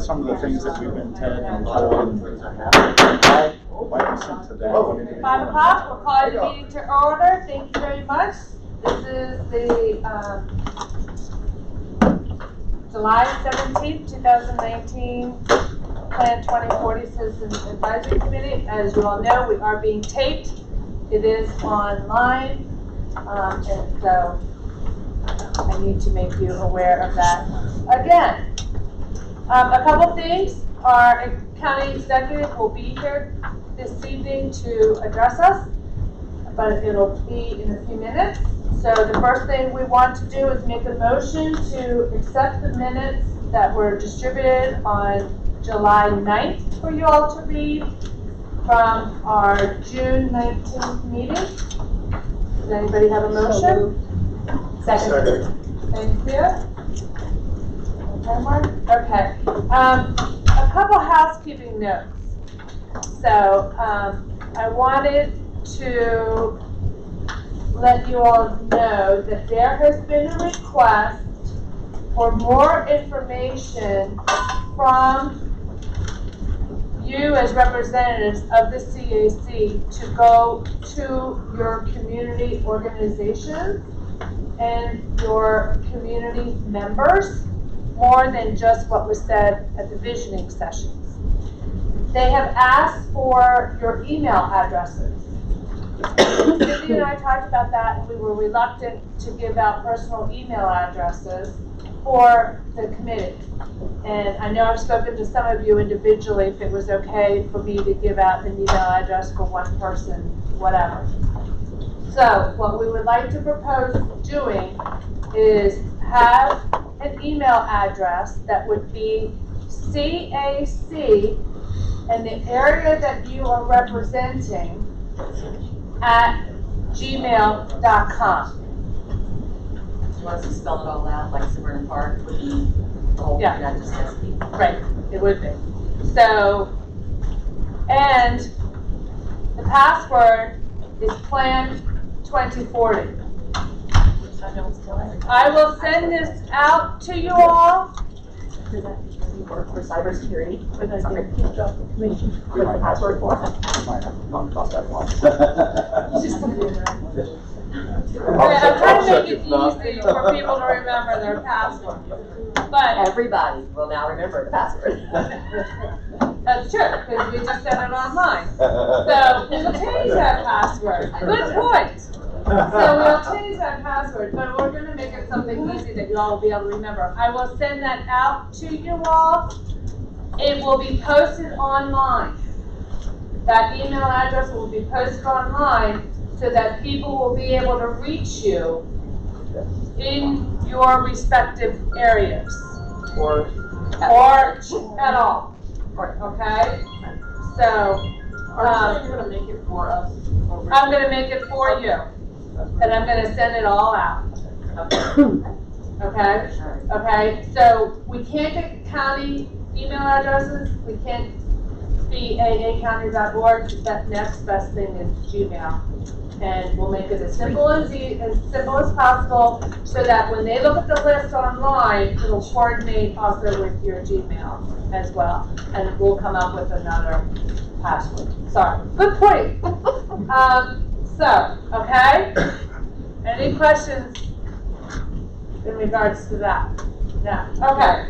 some of the things that we've been telling and told why listen to them? 5 o'clock, we'll call the meeting to order. Thank you very much. This is the July 17th, 2019 Plan 2040 Citizens Advisory Committee. As you all know, we are being taped. It is online, and so I need to make you aware of that again. A couple things. Our county executive will be here this evening to address us, but it'll be in a few minutes. So the first thing we want to do is make a motion to accept the minutes that were distributed on July 9th for you all to read from our June 19th meeting. Does anybody have a motion? Second. Thank you. Okay. A couple housekeeping notes. So I wanted to let you all know that there has been a request for more information from you as representatives of the CAC to go to your community organizations and your community members, more than just what was said at the visioning sessions. They have asked for your email addresses. Cindy and I talked about that, and we were reluctant to give out personal email addresses for the committee. And I know I've spoken to some of you individually if it was okay for me to give out an email address for one person, whatever. So what we would like to propose doing is have an email address that would be CAC and the area that you are representing at gmail.com. You want us to spell it all out, like Severna Park would be the whole Yeah. not just SP. Right, it would be. So, and the password is Plan 2040. I will send this out to you all. Does that work for cybersecurity? We might have not got that one. I'm trying to make it easy for people to remember their password. But Everybody will now remember the password. that's true, because we just said it online. So we'll change that password. Good point. So we'll change that password, but we're going to make it something easy that you all will be able to remember. I will send that out to you all. It will be posted online. That email address will be posted online so that people will be able to reach you in your respective areas. Or at all. Okay? So, You're going to make it for us. I'm going to make it for you. And I'm going to send it all out. Okay? Okay? So, we can't get county email addresses. We can't be aacounty.org. The next best thing is Gmail. And we'll make it as simple as possible so that when they look at the list online, it'll coordinate also with your Gmail as well. And we'll come up with another password. Sorry. Good point. Okay? Any questions in regards to that? No. Okay.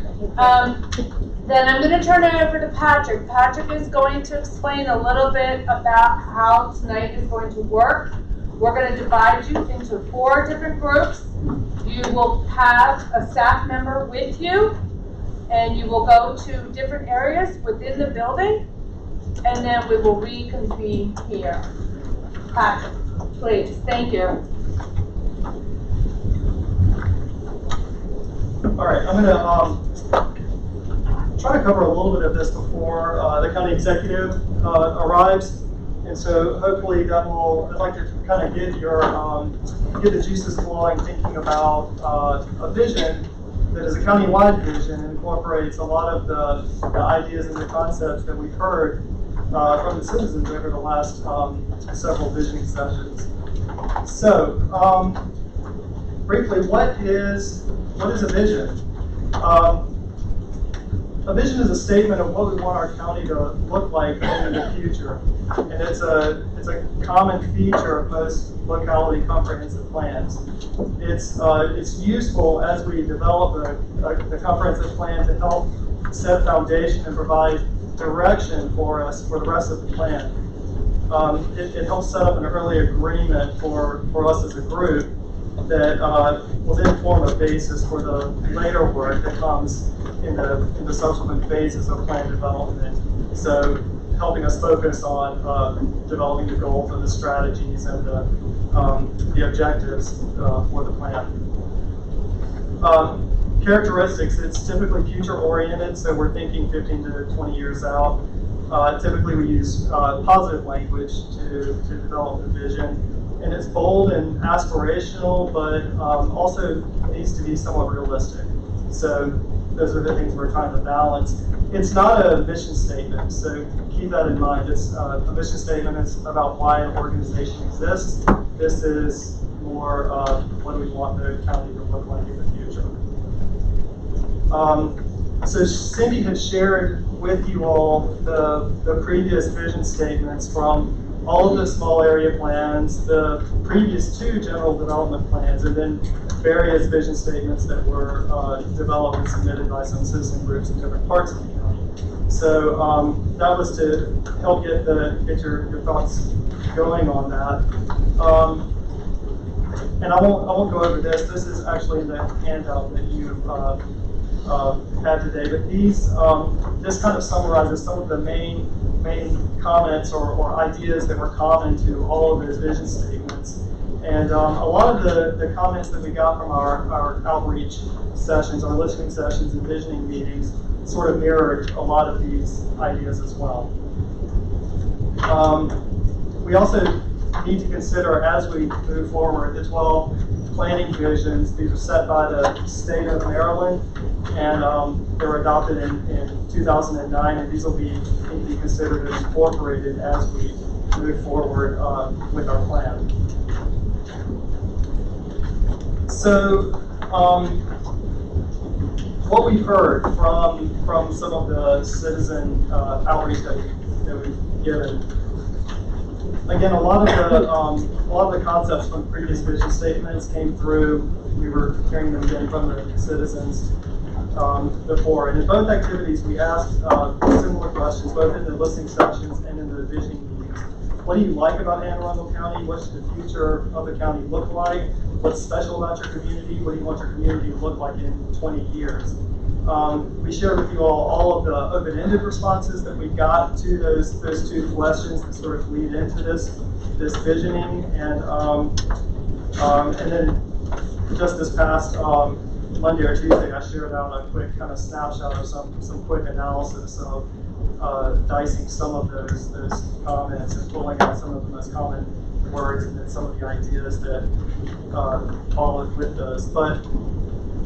Then I'm going to turn it over to Patrick. Patrick is going to explain a little bit about how tonight is going to work. We're going to divide you into 4 different groups. You will have a staff member with you, and you will go to different areas within the building, and then we will reconvene here. Patrick, please. Thank you. All right, I'm going to try to cover a little bit of this before the county executive arrives, and so hopefully that will. I'd like to kind of get your get the juices flowing, thinking about a vision that is a county-wide vision and incorporates a lot of the ideas and the concepts that we've heard from the citizens over the last several visioning sessions. So, briefly, what is a vision? a vision is a statement of what we want our county to look like in the future. And it's a common feature of most locality comprehensive plans. It's useful as we develop the comprehensive plan to help set foundation and provide direction for us for the rest of the plan. It helps set up an early agreement for us as a group that will then form a basis for the later work that comes in the subsequent phases of plan development. So helping us focus on developing the goals and the strategies and the objectives for the plan. Characteristics, it's typically future oriented, so we're thinking 15 to 20 years out. Typically we use positive language to develop the vision. And it's bold and aspirational, but also needs to be somewhat realistic. So those are the things we're trying to balance. It's not a mission statement, so keep that in mind. It's a mission statement. It's about why an organization exists. This is more what we want the county to look like in the future. So Cindy had shared with you all the previous vision statements from all of the small area plans, the previous 2 general development plans, and then various vision statements that were developed and submitted by some citizen groups in different parts of the county. So that was to help get your thoughts going on that. And I won't go over this. This is actually in the handout that you had today. But this kind of summarizes some of the main comments or ideas that were common to all of those vision statements. And a lot of the comments that we got from our outreach sessions, our listening sessions and visioning meetings sort of mirrored a lot of these ideas as well. We also need to consider, as we move forward, the 12 planning visions. These are set by the state of Maryland, and they were adopted in 2009, and these will need to be considered and incorporated as we move forward with our plan. So what we've heard from some of the citizen outreach that we've given, again, a lot of the concepts from previous vision statements came through. We were hearing them again from the citizens before. And in both activities, we asked similar questions, both in the listening sessions and in the visioning meetings. What do you like about Anne Arundel County? What should the future of the county look like? What's special about your community? What do you want your community to look like in 20 years? We shared with you all of the open-ended responses that we got to those 2 questions that sort of lead into this visioning, and then just this past Monday or Tuesday, I shared out a quick kind of snapshot of some quick analysis of dicing some of those comments and pulling out some of the most common words and then some of the ideas that followed with those. But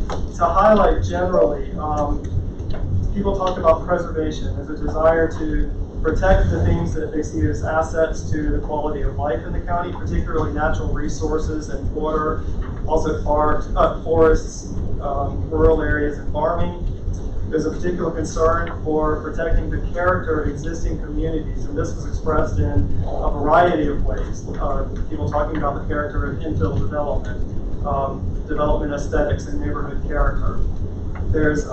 to highlight generally, people talk about preservation as a desire to protect the things that they see as assets to the quality of life in the county, particularly natural resources and water, also forests, rural areas and farming. There's a particular concern for protecting the character of existing communities, and this was expressed in a variety of ways. People talking about the character of infill development, development aesthetics and neighborhood character. There's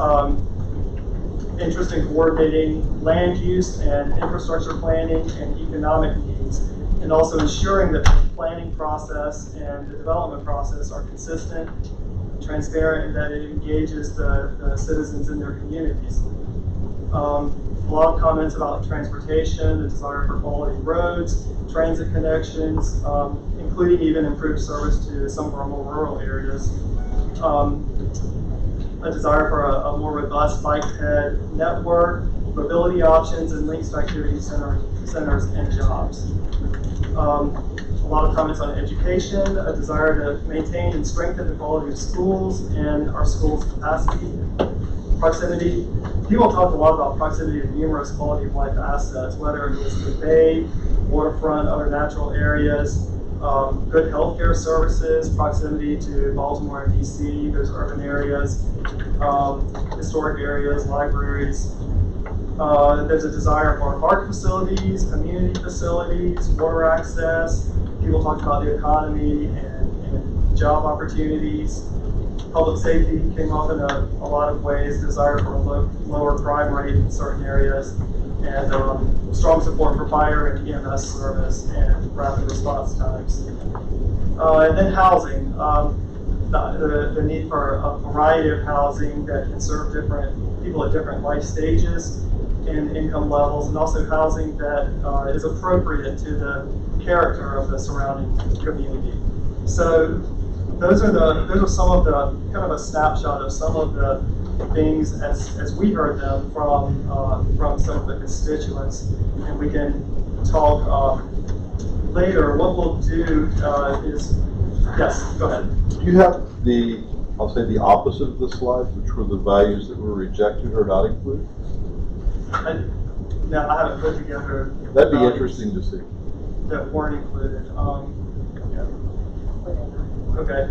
interest in coordinating land use and infrastructure planning and economic needs, and also ensuring that the planning process and the development process are consistent, transparent, and that it engages the citizens in their communities. A lot of comments about transportation, the desire for quality roads, transit connections, including even improved service to some of our more rural areas. A desire for a more robust bike-ped network, mobility options, and links to activity centers and jobs. A lot of comments on education, a desire to maintain and strengthen the quality of schools and our schools' capacity. Proximity. People talk a lot about proximity to numerous quality of life assets, whether it was the bay, waterfront, other natural areas, good healthcare services, proximity to Baltimore and DC, those urban areas, historic areas, libraries. There's a desire for park facilities, community facilities, water access. People talked about the economy and job opportunities. Public safety came up in a lot of ways, desire for a lower crime rate in certain areas, and strong support for fire and EMS service and rapid response times. And then housing, the need for a variety of housing that can serve different people at different life stages and income levels, and also housing that is appropriate to the character of the surrounding community. So those are some of the kind of a snapshot of some of the things as we heard them from some of the constituents, and we can talk later. What we'll do is, yes, go ahead. You have I'll say the opposite of the slides, which were the values that were rejected or not included. No, I haven't put together. That'd be interesting to see. That weren't included. Okay.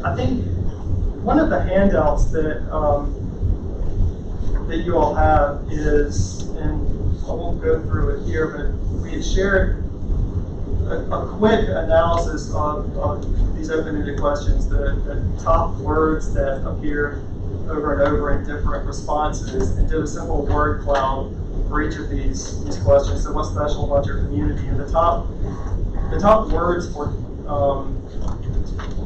I think one of the handouts that you all have is, and I won't go through it here, but we had shared a quick analysis of these open-ended questions, the top words that appeared over and over in different responses, and did a simple word cloud for each of these questions. So what's special about your community? And the top words for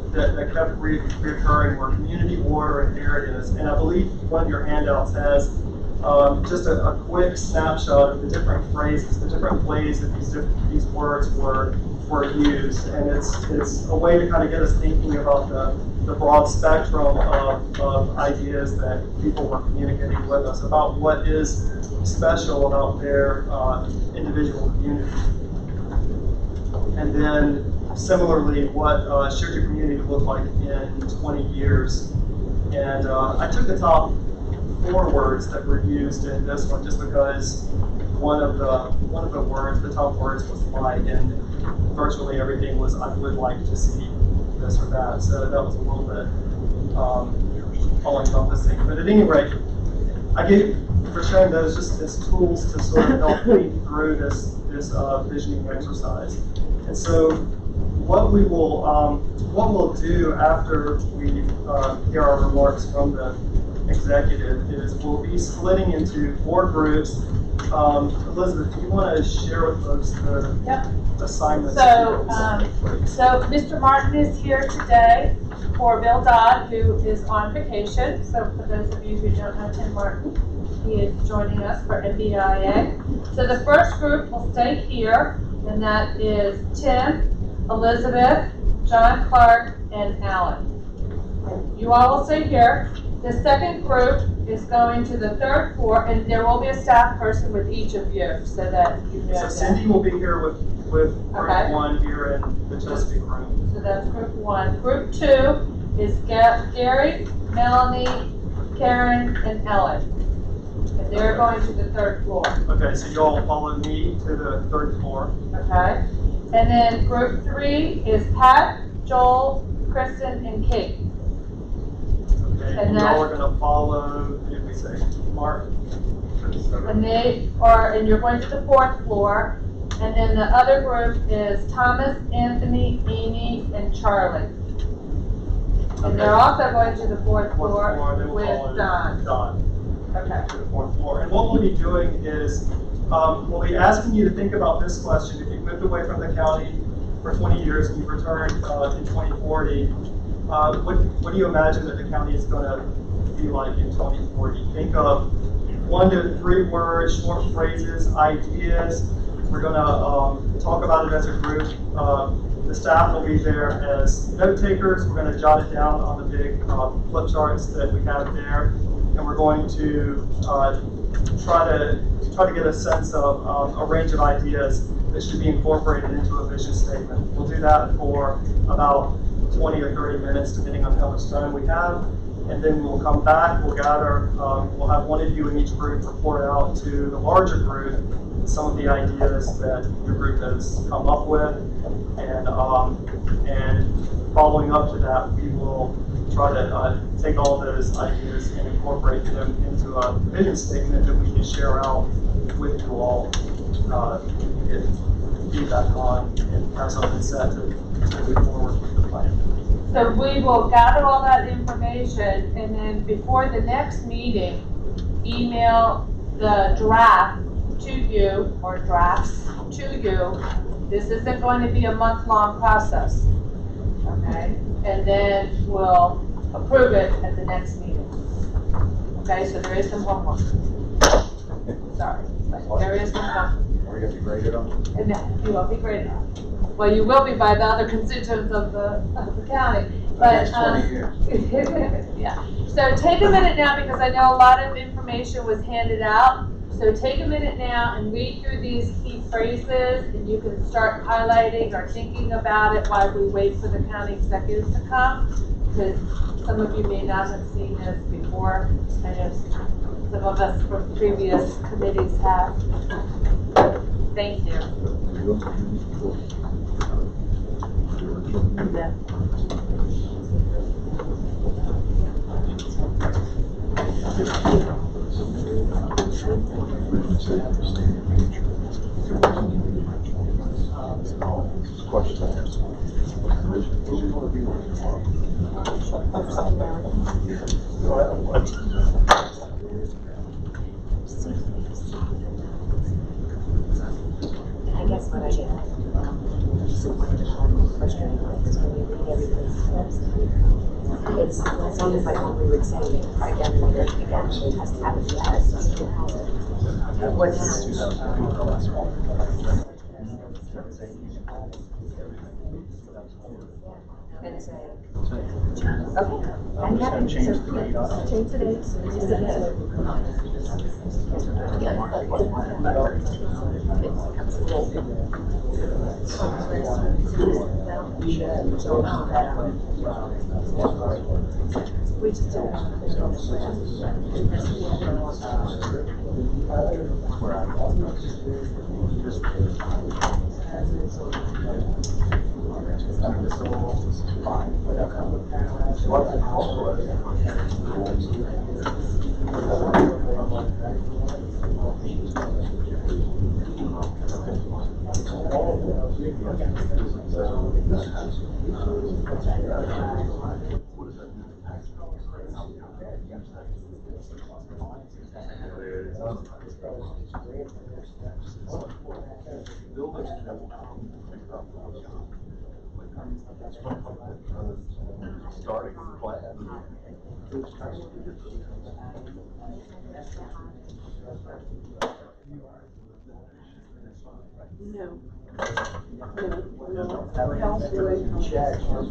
that kept reoccurring were community, order, and areas. And I believe one of your handouts has just a quick snapshot of the different phrases, the different ways that these words were used. And it's a way to kind of get us thinking about the broad spectrum of ideas that people were communicating with us about what is special about their individual community. And then similarly, what should your community look like in 20 years? And I took the top 4 words that were used in this one just because one of the words, the top words, was like, and virtually everything was I would like to see this or that. So that was a little bit all encompassing. But at any rate, I gave for sharing those just as tools to sort of help lead through this visioning exercise. And so what we'll do after we hear our remarks from the executive is we'll be splitting into 4 groups. Elizabeth, do you want to share with folks the assignments? So Mr. Martin is here today for Bill Dodd, who is on vacation. So for those of you who don't know Tim Martin, he is joining us for MBIA. So the first group will stay here, and that is Tim, Elizabeth, John Clark, and Alan. You all will stay here. The second group is going to the 3rd floor, and there will be a staff person with each of you so that you know. So Cindy will be here with group 1 here in the Chesapeake room. So that's group 1. Group 2 is Gary, Melanie, Karen, and Ellen. And they're going to the 3rd floor. Okay, so you all follow me to the 3rd floor. Okay. And then group 3 is Pat, Joel, Kristen, and Kate. Okay, And y'all are going to follow, did we say, Mark? And you're going to the 4th floor. And then the other group is Thomas, Anthony, Amy, and Charlie. And they're also going to the 4th floor with Don. Okay. To the 4th floor. And what we'll be doing is we'll be asking you to think about this question. If you've moved away from the county for 20 years and you've returned in 2040, what do you imagine that the county is going to be like in 2040? Think of 1 to 3 words, short phrases, ideas. We're going to talk about it as a group. The staff will be there as note takers. We're going to jot it down on the big flip charts that we have there, and we're going to try to get a sense of a range of ideas that should be incorporated into a vision statement. We'll do that for about 20 or 30 minutes, depending on how much time we have. And then we'll come back, we'll gather, we'll have one of you in each group report out to the larger group some of the ideas that your group has come up with. And following up to that, we will try to take all those ideas and incorporate them into a vision statement that we can share out with you all, get feedback on, and have something set to move forward with the plan. So we will gather all that information, and then before the next meeting, email the draft to you, or drafts to you. This isn't going to be a month-long process, okay? And then we'll approve it at the next meeting. Okay, so there is some homework. Sorry, but there is some homework. Are you gonna be graded on? And then you won't be graded on. Well, you will be by the other constituents of the county, but. Next 20 years. Yeah, so take a minute now, because I know a lot of information was handed out. So take a minute now and read through these key phrases, and you can start highlighting or thinking about it while we wait for the county executives to come, because some of you may not have seen this before. I know some of us from previous committees have. Thank you. I guess what I get frustrating is when you read everybody's scripts. It's almost like what we would say again and again and again. It has to happen fast. What's and say, okay. I'm just gonna change the date on it. Change the dates. Just a we just Starting with plan. no.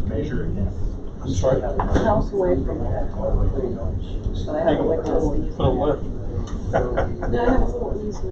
Measure again. I'm sorry. House away from that. So I have to wait till these. Oh, what? No, I have these.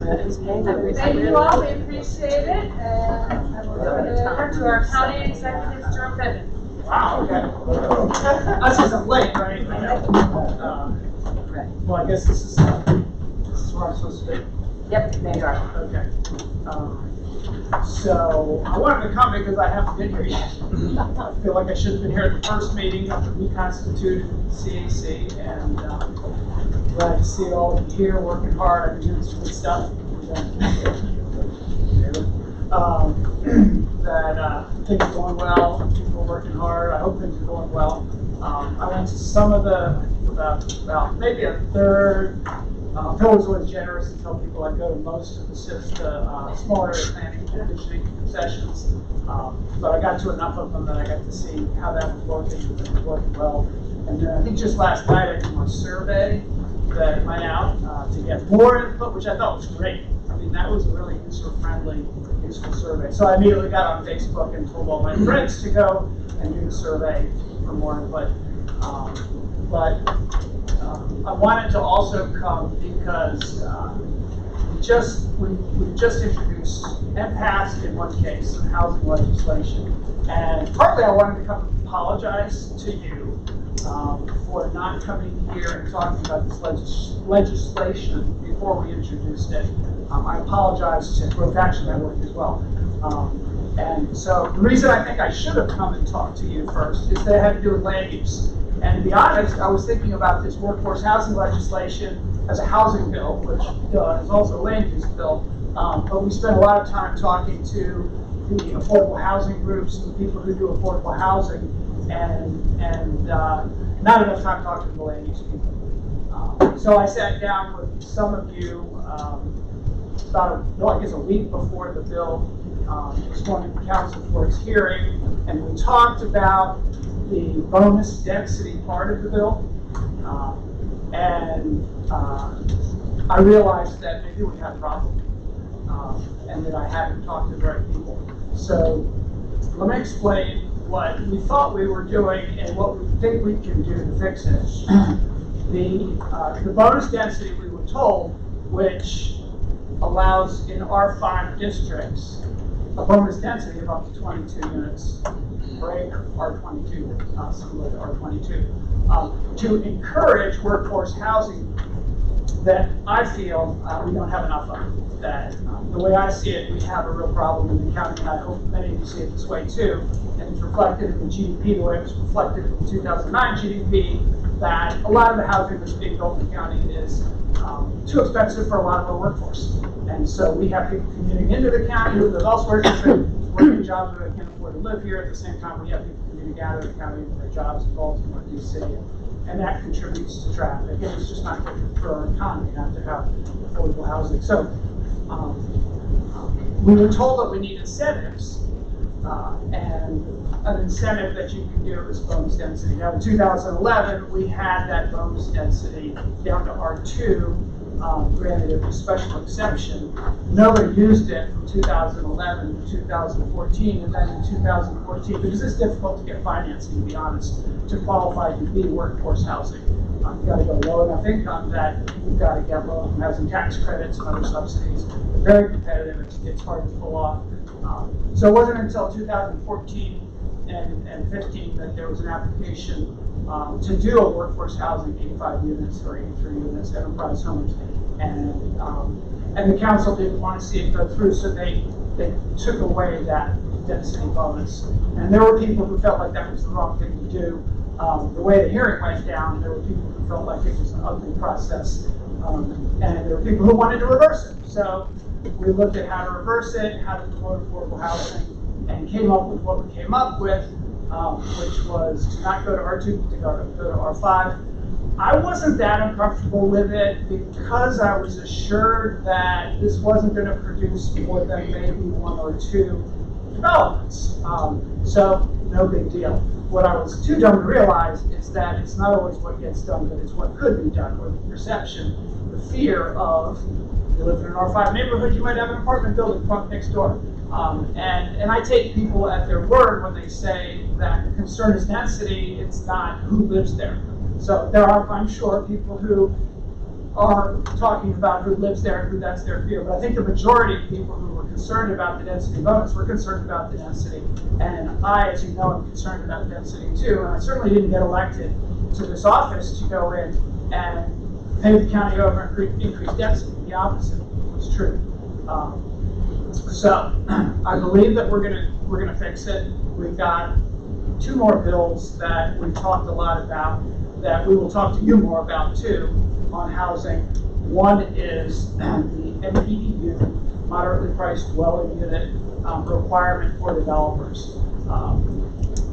Thank you all, we appreciate it, and I will turn it over to our county executive, Stuart Pittman. Wow, okay. That's just a late, right? Well, I guess this is where I'm supposed to be. Yep, there you are. Okay. So I wanted to come because I haven't been here yet. I feel like I should have been here at the first meeting of the reconstituted CAC, and glad to see all of you here working hard. I've been doing some good stuff. That things are going well, people are working hard. I hope things are going well. I went to some of the, about maybe a third. Phil was always generous to tell people I go to most of the small area planning and conditioning sessions. But I got to enough of them that I got to see how that was working, and it was working well. And then I think just last night I did my survey that went out to get more input, which I thought was great. I mean, that was a really user-friendly, useful survey. So I immediately got on Facebook and told all my friends to go and do the survey for more input. I wanted to also come because we just introduced and passed in one case some housing legislation, and partly I wanted to come apologize to you for not coming here and talking about this legislation before we introduced it. I apologize to Growth Action Network as well. And so the reason I think I should have come and talked to you first is that it had to do with land use. And to be honest, I was thinking about this workforce housing legislation as a housing bill, which is also a land use bill. But we spent a lot of time talking to the affordable housing groups and the people who do affordable housing, and not enough time talking to the land use people. So I sat down with some of you about, I guess, a week before the bill was going to council for its hearing, and we talked about the bonus density part of the bill, and I realized that maybe we had a problem, and that I hadn't talked to the right people. So let me explain what we thought we were doing and what we think we can do to fix it. The bonus density, we were told, which allows in R5 districts a bonus density of up to 22 units per acre, R22, similar to R22, to encourage workforce housing that I feel we don't have enough of. That the way I see it, we have a real problem in the county, and I hope many of you see it this way too. And it's reflected in the GDP, the way it was reflected in the 2009 GDP, that a lot of the housing that's being built in the county is too expensive for a lot of our workforce. And so we have people commuting into the county who live elsewhere, working jobs where they can't afford to live here. At the same time, we have people commuting out of the county for their jobs in Baltimore, DC, and that contributes to traffic. And it's just not good for our economy not to have affordable housing. So we were told that we need incentives, and an incentive that you can do is bonus density. Now in 2011, we had that bonus density down to R2, granted a special exception. Nobody used it from 2011 to 2014, and then in 2014, because it's difficult to get financing, to be honest, to qualify to be workforce housing. You've got to go low enough income that you've got to get low income housing tax credits and other subsidies. They're very competitive, it's hard to pull off. So it wasn't until 2014 and 15 that there was an application to do a workforce housing 85 units or 83 units, enterprise homes. And the council didn't want to see it go through, so they took away that density bonus. And there were people who felt like that was the wrong thing to do. The way the hearing went down, there were people who felt like it was an ugly process, and there were people who wanted to reverse it. So we looked at how to reverse it, how to promote affordable housing, and came up with what we came up with, which was to not go to R2, to go to R5. I wasn't that uncomfortable with it because I was assured that this wasn't going to produce more than maybe one or two developments. So no big deal. What I was too dumb to realize is that it's not always what gets done, but it's what could be done, or the perception, the fear of, you live in an R5 neighborhood, you might have an apartment building front next door. And I take people at their word when they say that the concern is density, it's not who lives there. So there are, I'm sure, people who are talking about who lives there and who that's their fear. But I think the majority of people who were concerned about the density bonus were concerned about the density. And I, as you know, am concerned about density too. And I certainly didn't get elected to this office to go in and pave the county over and increase density. The opposite was true. So I believe that we're gonna fix it. We've got 2 more bills that we've talked a lot about, that we will talk to you more about too, on housing. One is the MPDU, moderately priced dwelling unit requirement for developers.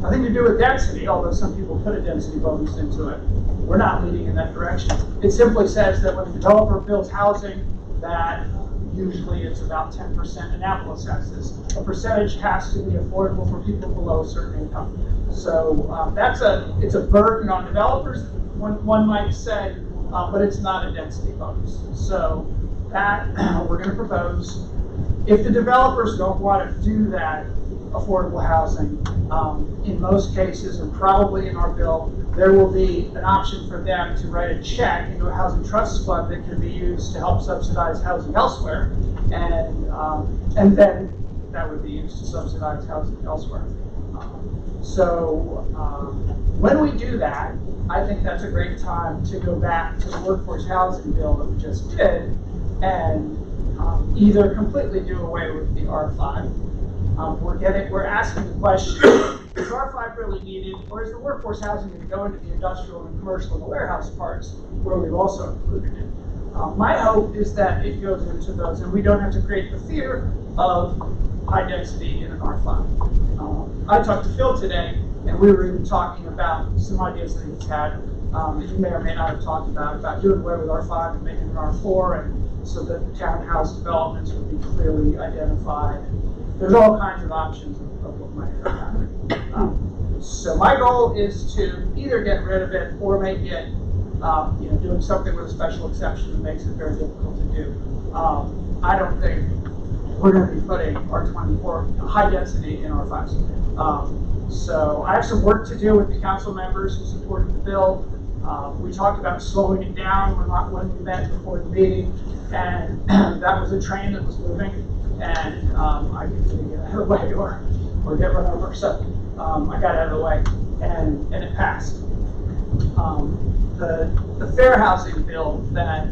Nothing to do with density, although some people put a density bonus into it. We're not leading in that direction. It simply says that when a developer builds housing, that usually it's about 10%. Annapolis has this. A percentage has to be affordable for people below a certain income. So it's a burden on developers, one might say, but it's not a density bonus. So that we're going to propose. If the developers don't want to do that affordable housing, in most cases, and probably in our bill, there will be an option for them to write a check into a housing trust fund that can be used to help subsidize housing elsewhere, and then that would be used to subsidize housing elsewhere. So when we do that, I think that's a great time to go back to the workforce housing bill that we just did and either completely do away with the R5. We're asking the question, is R5 really needed, or is the workforce housing going to go into the industrial and commercial and the warehouse parts where we've also included it? My hope is that it goes into those and we don't have to create the fear of high density in an R5. I talked to Phil today, and we were even talking about some ideas that he's had, that you may or may not have talked about doing away with R5 and making it an R4, and so that the townhouse developments would be clearly identified. There's all kinds of options of what might happen. So my goal is to either get rid of it or make it, doing something with a special exception that makes it very difficult to do. I don't think we're going to be putting R24 high density in R5s. So I have some work to do with the council members who supported the bill. We talked about slowing it down when we met before the meeting, and that was a train that was moving, and I could get out of the way or get run over. So I got out of the way, and it passed. The fair housing bill that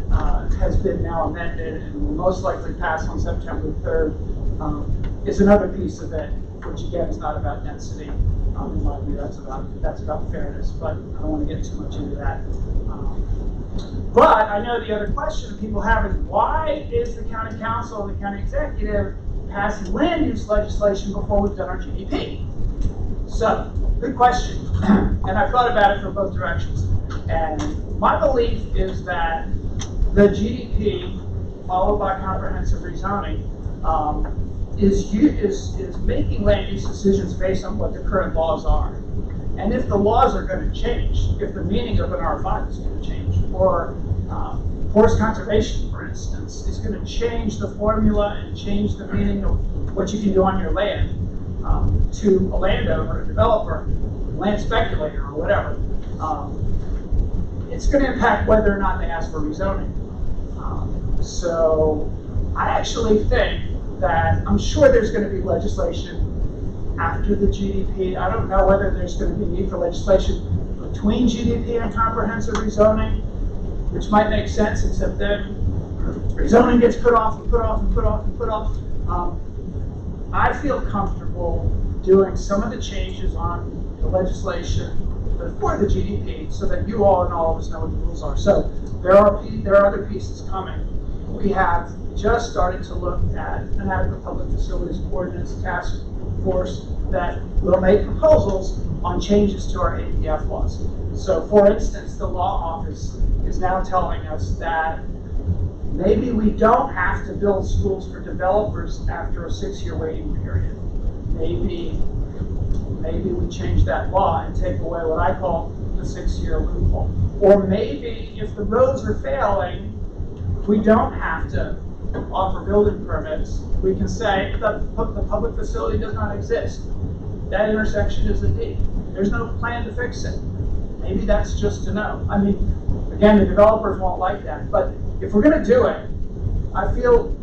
has been now amended and will most likely pass on September 3rd is another piece of it, which again is not about density. In my view, that's about fairness, but I don't want to get too much into that. But I know the other question people have is, why is the county council and the county executive passing land use legislation before we've done our GDP? So, good question. And I've thought about it from both directions. And my belief is that the GDP, followed by comprehensive rezoning, is making land use decisions based on what the current laws are. And if the laws are going to change, if the meaning of an R5 is going to change, or forest conservation, for instance, is going to change the formula and change the meaning of what you can do on your land, to a landowner, a developer, land speculator, or whatever, it's going to impact whether or not they ask for rezoning. So I actually think that I'm sure there's going to be legislation after the GDP. I don't know whether there's going to be need for legislation between GDP and comprehensive rezoning, which might make sense, except then rezoning gets put off and put off and put off and put off. I feel comfortable doing some of the changes on the legislation before the GDP so that you all and all of us know what the rules are. So there are other pieces coming. We have just started to look at an adequate public facilities ordinance task force that will make proposals on changes to our APF laws. So for instance, the law office is now telling us that maybe we don't have to build schools for developers after a 6-year waiting period. Maybe we change that law and take away what I call the 6-year loophole. Or maybe if the roads are failing, we don't have to offer building permits. We can say the public facility does not exist. That intersection is a D. There's no plan to fix it. Maybe that's just a no. I mean, Again, the developers won't like that, but if we're gonna do it, I feel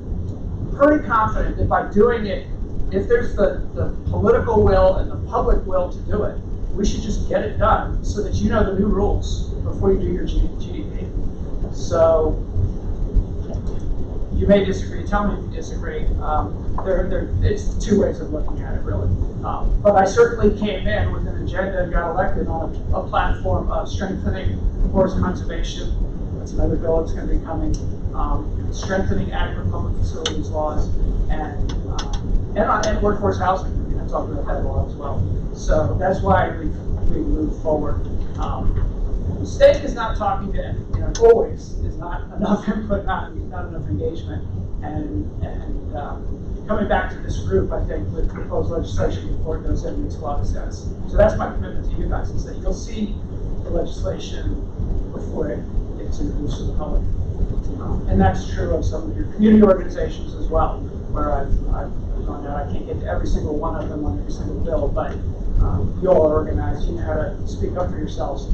pretty confident that by doing it, if there's the political will and the public will to do it, we should just get it done so that you know the new rules before you do your GDP. So, you may disagree, tell me if you disagree. It's two ways of looking at it, really. But I certainly came in with an agenda and got elected on a platform of strengthening forest conservation. That's another bill that's going to be coming. Strengthening adequate public facilities laws and workforce housing. I mean, I talked about that a lot as well. So that's why we moved forward. The state is not talking to, always is not enough input, not enough engagement. And coming back to this group, I think with proposed legislation before it goes in makes a lot of sense. So that's my commitment to you guys, is that you'll see the legislation before it gets introduced to the public. And that's true of some of your community organizations as well, where I've gone out. I can't get to every single one of them on every single bill, but you all are organized, you know how to speak up for yourselves.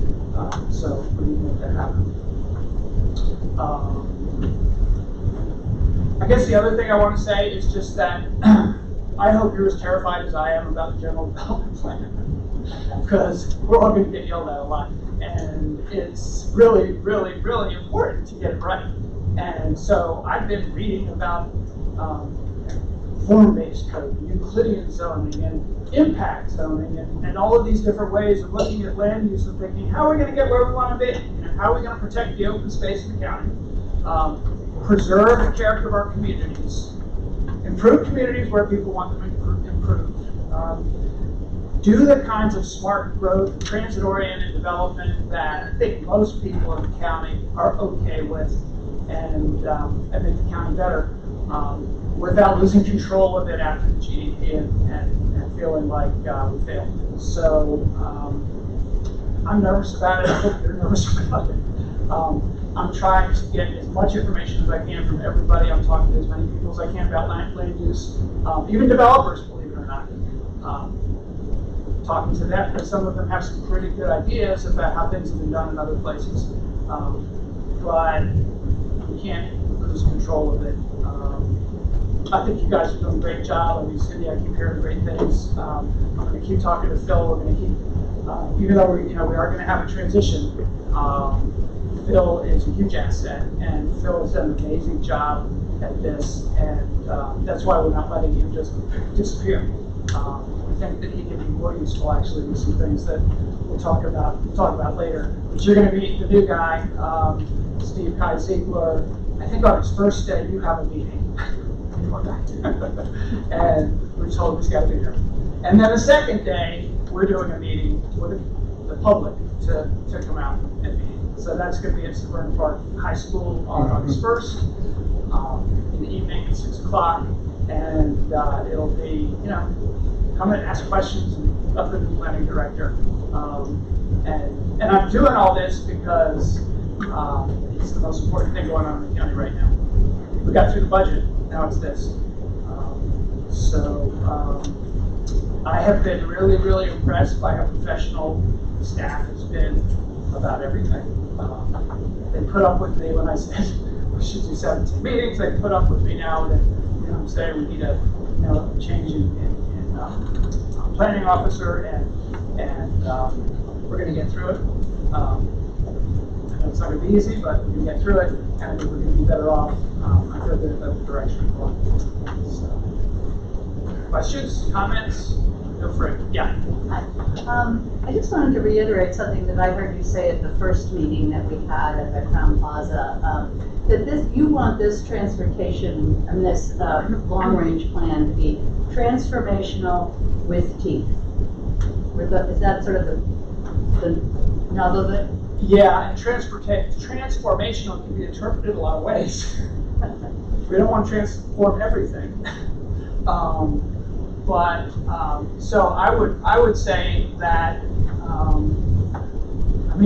So we need to make that happen. I guess the other thing I want to say is just that I hope you're as terrified as I am about the general development plan, because we're all going to get yelled at a lot, and it's really, really, really important to get it right. And so I've been reading about form-based code, Euclidean zoning, and impact zoning, and all of these different ways of looking at land use and thinking, how are we going to get where we want to be? How are we going to protect the open space in the county? Preserve the character of our communities, improve communities where people want them improved, do the kinds of smart growth, transit-oriented development that I think most people in the county are okay with, and make the county better without losing control of it after the GDP and feeling like we failed. So I'm nervous about it. I hope you're nervous about it. I'm trying to get as much information as I can from everybody. I'm talking to as many people as I can about land use, even developers, believe it or not. Talking to them, because some of them have some pretty good ideas about how things have been done in other places. But we can't lose control of it. I think you guys are doing a great job. I mean, Cindy, I keep hearing great things. I'm going to keep talking to Phil. We're going to keep, even though we are going to have a transition. Phil is a huge asset, and Phil has done an amazing job at this, and that's why we're not letting him just disappear. I think that he can be more useful actually with some things that we'll talk about later. But you're going to meet the new guy, Steve Kai Ziegler. I think on his first day you have a meeting. And we're told he's got to be there. And then the second day, we're doing a meeting with the public to come out and meet. So that's going to be at Severna Park High School on August 1st, in the evening at 6 o'clock. And it'll be, come and ask questions and up to the planning director. And I'm doing all this because it's the most important thing going on in the county right now. We got through the budget. Now it's this. I have been really, really impressed by how professional the staff has been about everything. They put up with me when I said we should do 17 meetings. They put up with me now that I'm saying we need a change in planning officer, and we're going to get through it. I know it's not going to be easy, but we're going to get through it, and we're going to be better off. I feel good about the direction we're going. So, questions, comments? Feel free. Yeah. I just wanted to reiterate something that I heard you say at the first meeting that we had at the Crown Plaza. That you want this transportation and this long-range plan to be transformational with teeth. Is that sort of the nub of it? Yeah, and transformational can be interpreted a lot of ways. We don't want to transform everything. So I would say that,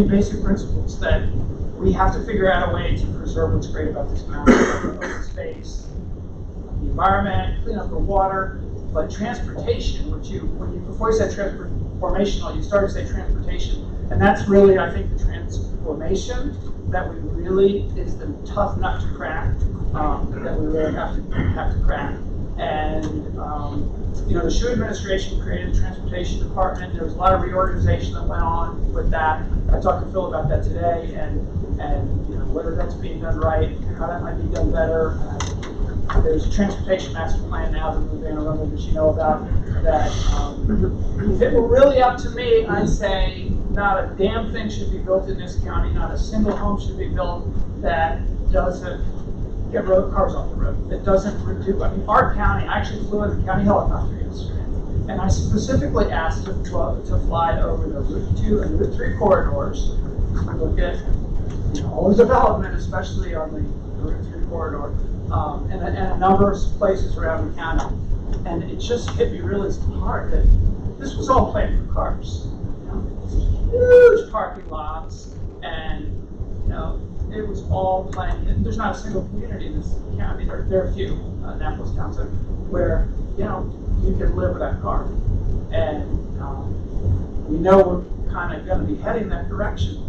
basic principles that we have to figure out a way to preserve what's great about this mountain, open space, the environment, clean up the water, but transportation, before you said transformational, you started to say transportation, and that's really, I think, the transformation that we really, is the tough nut to crack, that we really have to crack. And, you know, the SHU administration created the transportation department. There was a lot of reorganization that went on with that. I talked to Phil about that today, and you know, whether that's being done right, how that might be done better. There's a transportation master plan now that Luann Arundel, that you know about, that if it were really up to me, I'd say not a damn thing should be built in this county, not a single home should be built that doesn't get road cars off the road, that doesn't reduce. I mean, our county, I actually flew in the county helicopter yesterday, and I specifically asked to fly over the Route 2 and Route 3 corridors to look at, you know, all the development, especially on the Route 3 corridor, and a number of places around the county. And it just hit me really hard that this was all planned for cars. You know, huge parking lots, and you know, it was all planned. And there's not a single community in this county, or there are a few, Annapolis Township, where you know you can live without a car. And we know we're kind of going to be heading that direction.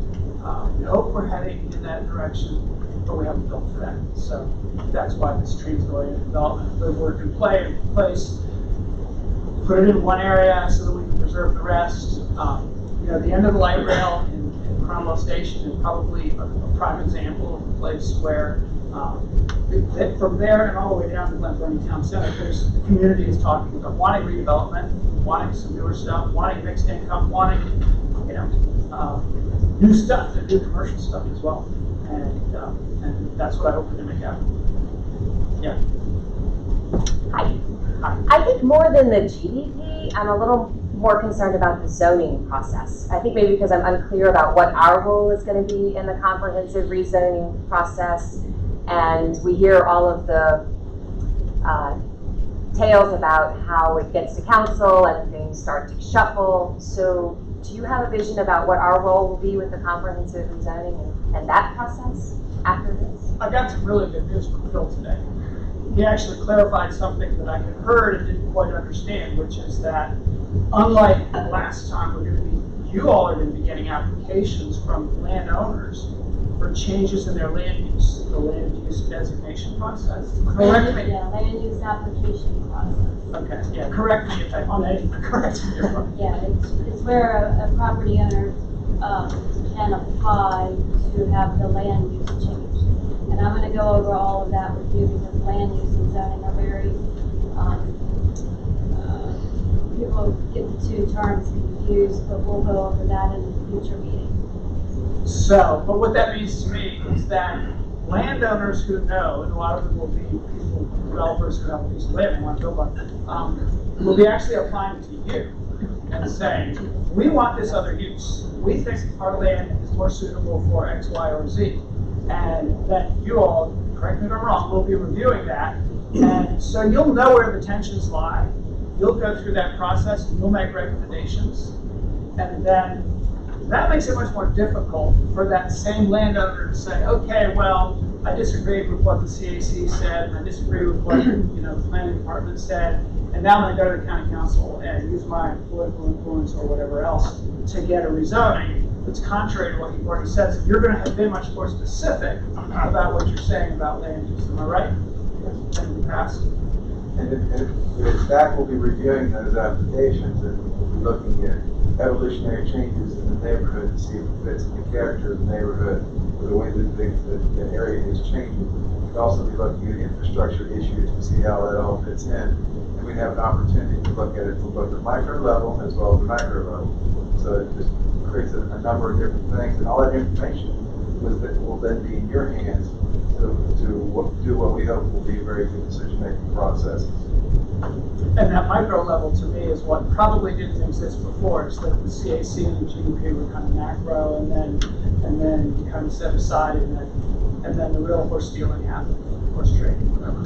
We hope we're heading in that direction, but we haven't built for that. So that's why this transit-oriented development, the work in place, put it in one area so that we can preserve the rest. You know, the end of the light rail in Cromwell Station is probably a prime example of a place where from there and all the way down to Glen Burnie Town Center, there's the community is talking about wanting redevelopment, wanting some newer stuff, wanting mixed income, wanting, you know, new stuff, and new commercial stuff as well. And that's what I hope we're going to make happen. Yeah. I think more than the GDP, I'm a little more concerned about the zoning process. I think maybe because I'm unclear about what our role is going to be in the comprehensive rezoning process, and we hear all of the tales about how it gets to council and things start to shuffle. So do you have a vision about what our role will be with the comprehensive rezoning and that process after this? I got some really good news from Phil today. He actually clarified something that I had heard and didn't quite understand, which is that unlike last time, you all are going to be getting applications from landowners for changes in their land use, the land use designation process. Correct me. Yeah, land use application process. Okay, yeah, correct me if I'm on anything, correct me if I'm. Yeah, it's where a property owner can apply to have the land use changed. And I'm going to go over all of that with you because land use and zoning are very, people get the two terms confused, but we'll go over that in a future meeting. So, but what that means to me is that landowners who know, and a lot of them will be people, developers who have a piece of land and want to build on, will be actually applying to you and saying, we want this other use. We think our land is more suitable for X, Y, or Z. And then you all, correct me if I'm wrong, will be reviewing that. And so you'll know where the tensions lie. You'll go through that process and you'll make recommendations. And then that makes it much more difficult for that same landowner to say, okay, well, I disagreed with what the CAC said, and I disagree with what the planning department said, and now I'm going to go to the county council and use my political influence or whatever else to get a rezoning that's contrary to what you've already said. So you're going to have been much more specific about what you're saying about land use. Am I right? In the past. And if staff will be reviewing those applications, and we'll be looking at evolutionary changes in the neighborhood to see if it fits in the character of the neighborhood or the way that the area is changing. We'll also be looking at infrastructure issues to see how that all fits in. And we have an opportunity to look at it from both the micro level as well as the macro level. So it just creates a number of different things, and all that information will then be in your hands to do what we hope will be very good decision-making processes. And that micro level to me is what probably didn't exist before. It's that the CAC and the GDP were kind of macro, and then kind of set aside, and then the real horse dealing happened, horse trading, whatever.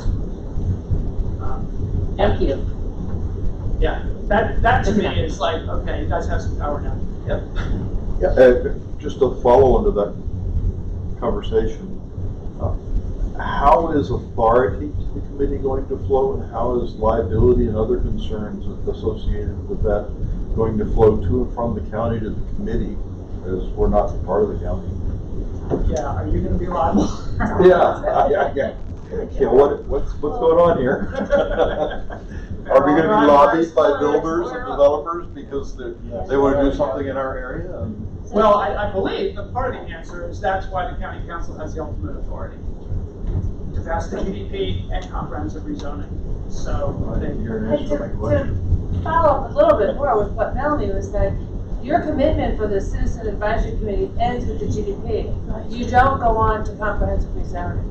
Thank you. Yeah, that to me is like, okay, you guys have some power now. Yep. Yeah, just to follow into that conversation, how is authority to the committee going to flow, and how is liability and other concerns associated with that going to flow to and from the county to the committee, as we're not part of the county? Yeah, are you gonna be liable? Yeah, what's going on here? Are we gonna be lobbied by builders and developers because they wanna do something in our area? Well, I believe that part of the answer is that's why the county council has the ultimate authority to pass the GDP and comprehensive rezoning. So, You're And answering my question. to follow up a little bit more with what Melanie was saying, your commitment for the Citizen Advisory Committee ends with the GDP. You don't go on to comprehensive rezoning.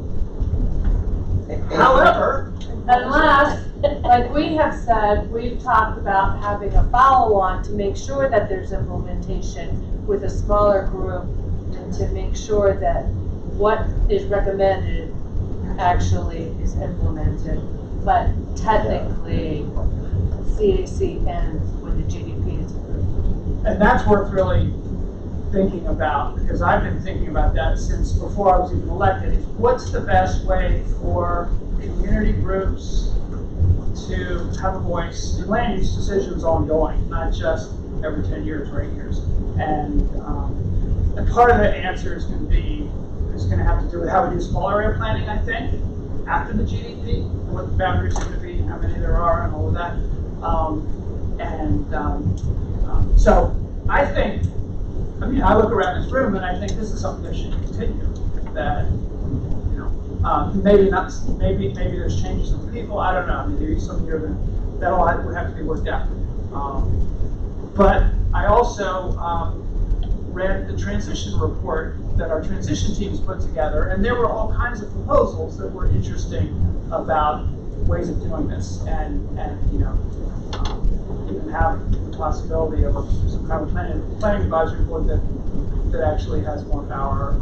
however, Unless, like we have said, we've talked about having a follow-on to make sure that there's implementation with a smaller group and to make sure that what is recommended actually is implemented. But technically, CAC ends when the GDP is approved. and that's worth really thinking about, because I've been thinking about that since before I was even elected. Is what's the best way for community groups to have a voice in land use decisions ongoing, not just every 10 years or 8 years. And part of the answer is going to have to do with how we do small area planning, I think, after the GDP, what the boundaries are going to be, how many there are, and all of that. So I think, I look around this room and I think this is something that should continue. That, maybe not, maybe there's changes in people, I don't know. I mean, there's some here that all would have to be worked out. But I also read the transition report that our transition teams put together, and there were all kinds of proposals that were interesting about ways of doing this, and even have the possibility of some kind of planning advisory board that actually has more power,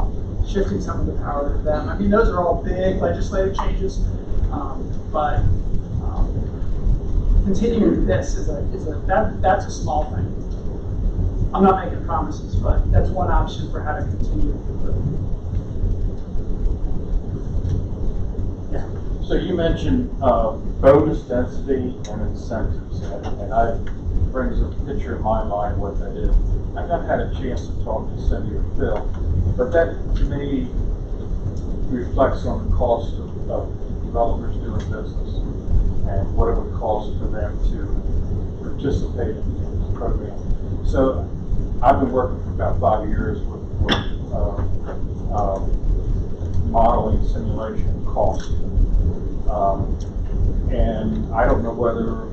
shifting some of the power to them. I mean, those are all big legislative changes, but continuing this that's a small thing. I'm not making promises, but that's one option for how to continue. So you mentioned bonus density and incentives, and I brings a picture in my mind what that is. I've not had a chance to talk to Cindy or Phil, but that to me reflects on the cost of developers doing business and what it would cost for them to participate in this program. So I've been working for about 5 years with modeling simulation cost. And I don't know whether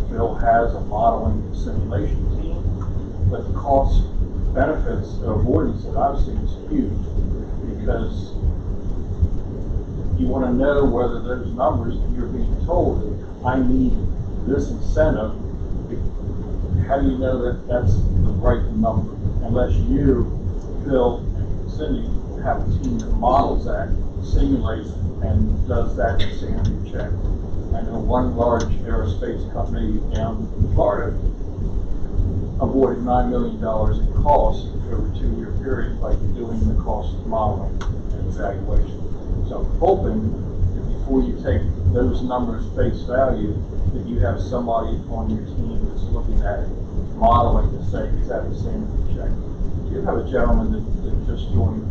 Bill has a modeling simulation team, but the cost benefits avoidance that I've seen is huge, because you want to know whether those numbers that you're being told that I need this incentive. How do you know that that's the right number? Unless you, Phil, and Cindy have a team that models that, simulates, and does that insanity check. I know one large aerospace company down in Florida avoided $9 million in costs over a 2-year period by doing the cost modeling and evaluation. So I'm hoping that before you take those numbers face value, that you have somebody on your team that's looking at it, modeling to say, is that a sanity check? You have a gentleman that just joined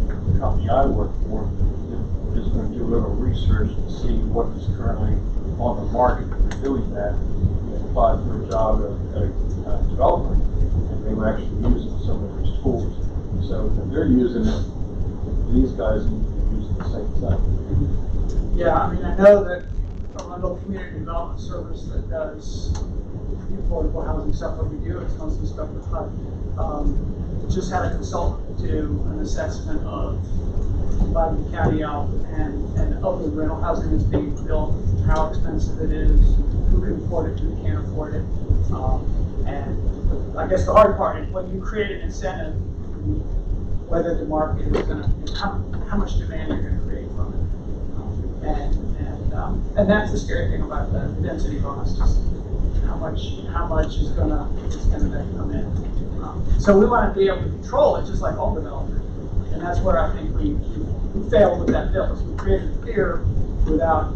the company I work for, that is going to do a little research to see what is currently on the market for doing that. He applied for a job at a developer, and they were actually using some of his tools. So if they're using it, these guys need to be using the same thing. Yeah, I mean, I know that Arundel Community Development Service that does the affordable housing stuff that we do, it's mostly stuff with HUD, just had a consultant do an assessment of dividing the county out and of the rental housing that's being built, how expensive it is, who can afford it, who can't afford it. And I guess the hard part is when you create an incentive, whether the market is going to, how much demand you're going to create from it. And that's the scary thing about the density bonus, just how much is gonna then come in. So we want to be able to control it, just like all development, and that's where I think we failed with that bill. Is we created fear without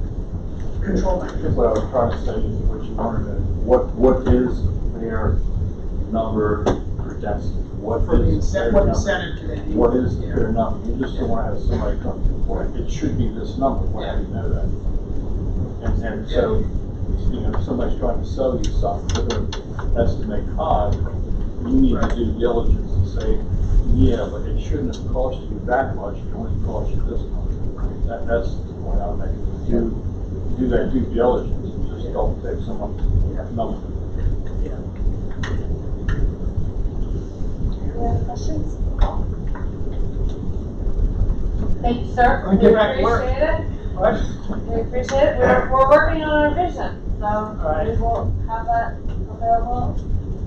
controlling I guess it. what I was trying to say is what you wanted to, what is their number for density? what For the is their incentive, what number? incentive do they need? What is Yeah. their number? You just don't wanna have somebody come to the point, it should be this number, why do you know that? And so, you know, if somebody's trying to sell you something, they're gonna estimate cost, you need to do diligence and say, yeah, but it shouldn't have cost you that much, it only cost you this much. That's the point I'm making. Do that due diligence and just don't take someone's number. Any other questions? Thank you, sir. Wanna We get back to work? appreciate it. What? We appreciate it. We're working on our vision, so right. we will have that available.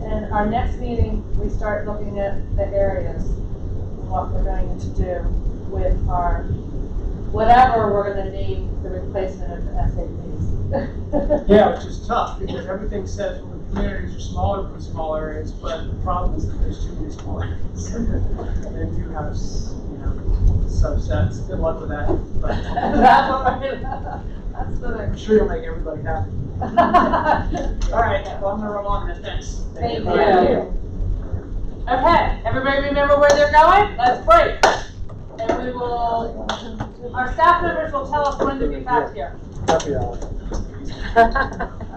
And our next meeting, we start looking at the areas, what we're going to do with our, whatever we're gonna name the replacement of the SAPs. Yeah, which is tough, because everything says, well, the communities are smaller than small areas, but the problem is that there's too many small areas. And they do have, you know, subsets, good luck with that. But That's what that's the I'm sure you'll make everybody happy. All right, well, I'm gonna roll on then, thanks. Thank you. Okay, everybody remember where they're going? Let's break. And we will, our staff members will tell us when to be back here. Happy hour.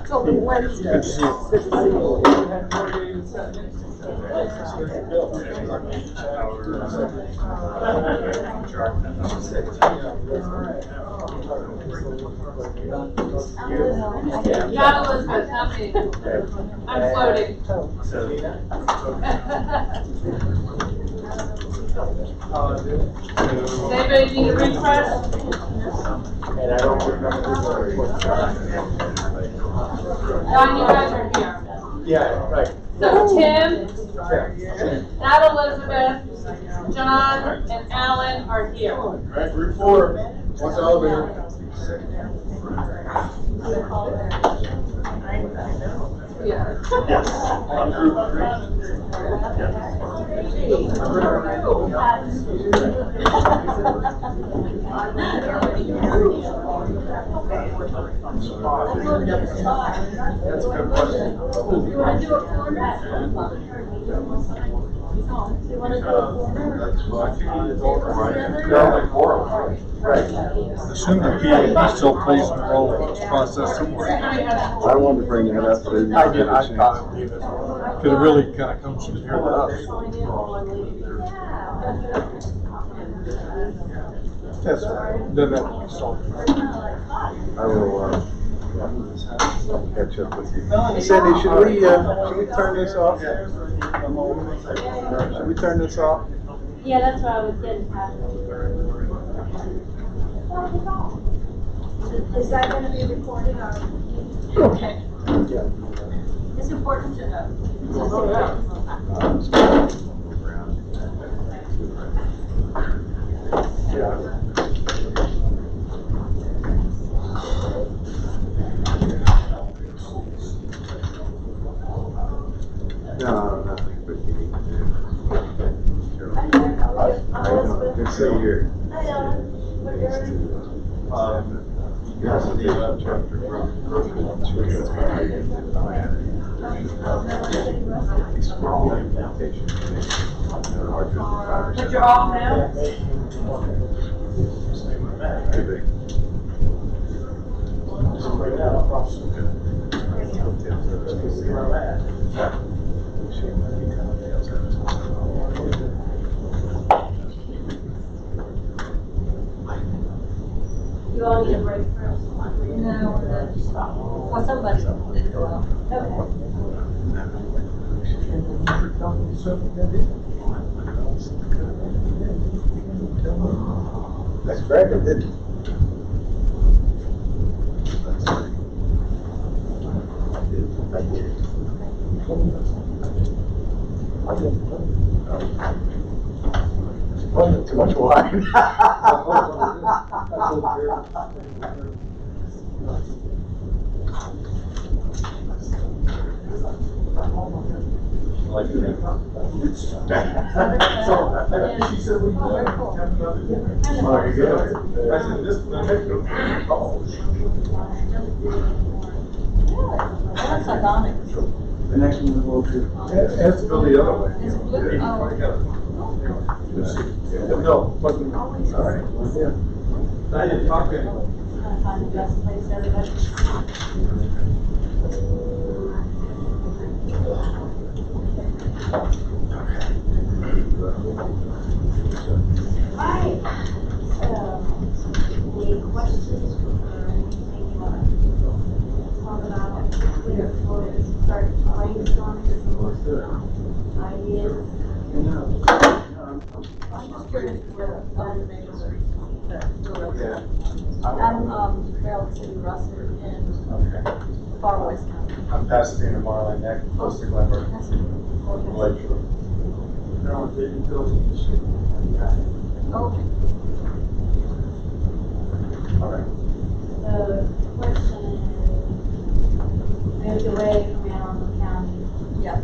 Till Wednesday. Good to see you. Good to John Elizabeth, not me. I'm floating. Does anybody need a refresh? And I don't remember John, you guys are here. Yeah, right. So Tim, not Elizabeth, John, and Alan are here. All right, Route 4, what's the elevator? Yeah. On Route 3. That's a good question. You wanna do a corner? You wanna do a corner? That's what Right. Assume the PAP still plays a role in this process somewhere. I wanted to bring that up, but I didn't I get a chance. thought it would. Cause it really kinda comes from here to us. That's right. Then that will be solved. I will, catch up with you. Cindy, should we turn this off? Should we turn this off? Yeah, that's what I was getting at. Is that gonna be recorded or? Okay. It's important to know. No, nothing, but you need to do. I don't, good to see you here. Yes, the chapter small implementation. But you're off now? You all need a break first? No, we're good. Well, somebody did go out. Okay. That's correct, I did. Too much wine. Oh, you're good. I said, this, That's ironic. The next one will do. It has to go the other way. Is it blue? Oh. No, wasn't. All right. I didn't talk to anyone. Trying to find the best place everybody. Alright, so, any questions or anything you want to talk about before we start brainstorming some ideas? I'm just curious where, Yeah. I'm, Carroll City, Russell, in Far West County. I'm Pasadena, Marlin Neck, close to Glenburg. That's okay. Lakeshore. Okay. All right. The question is, moved away from Anne Arundel County. Yeah.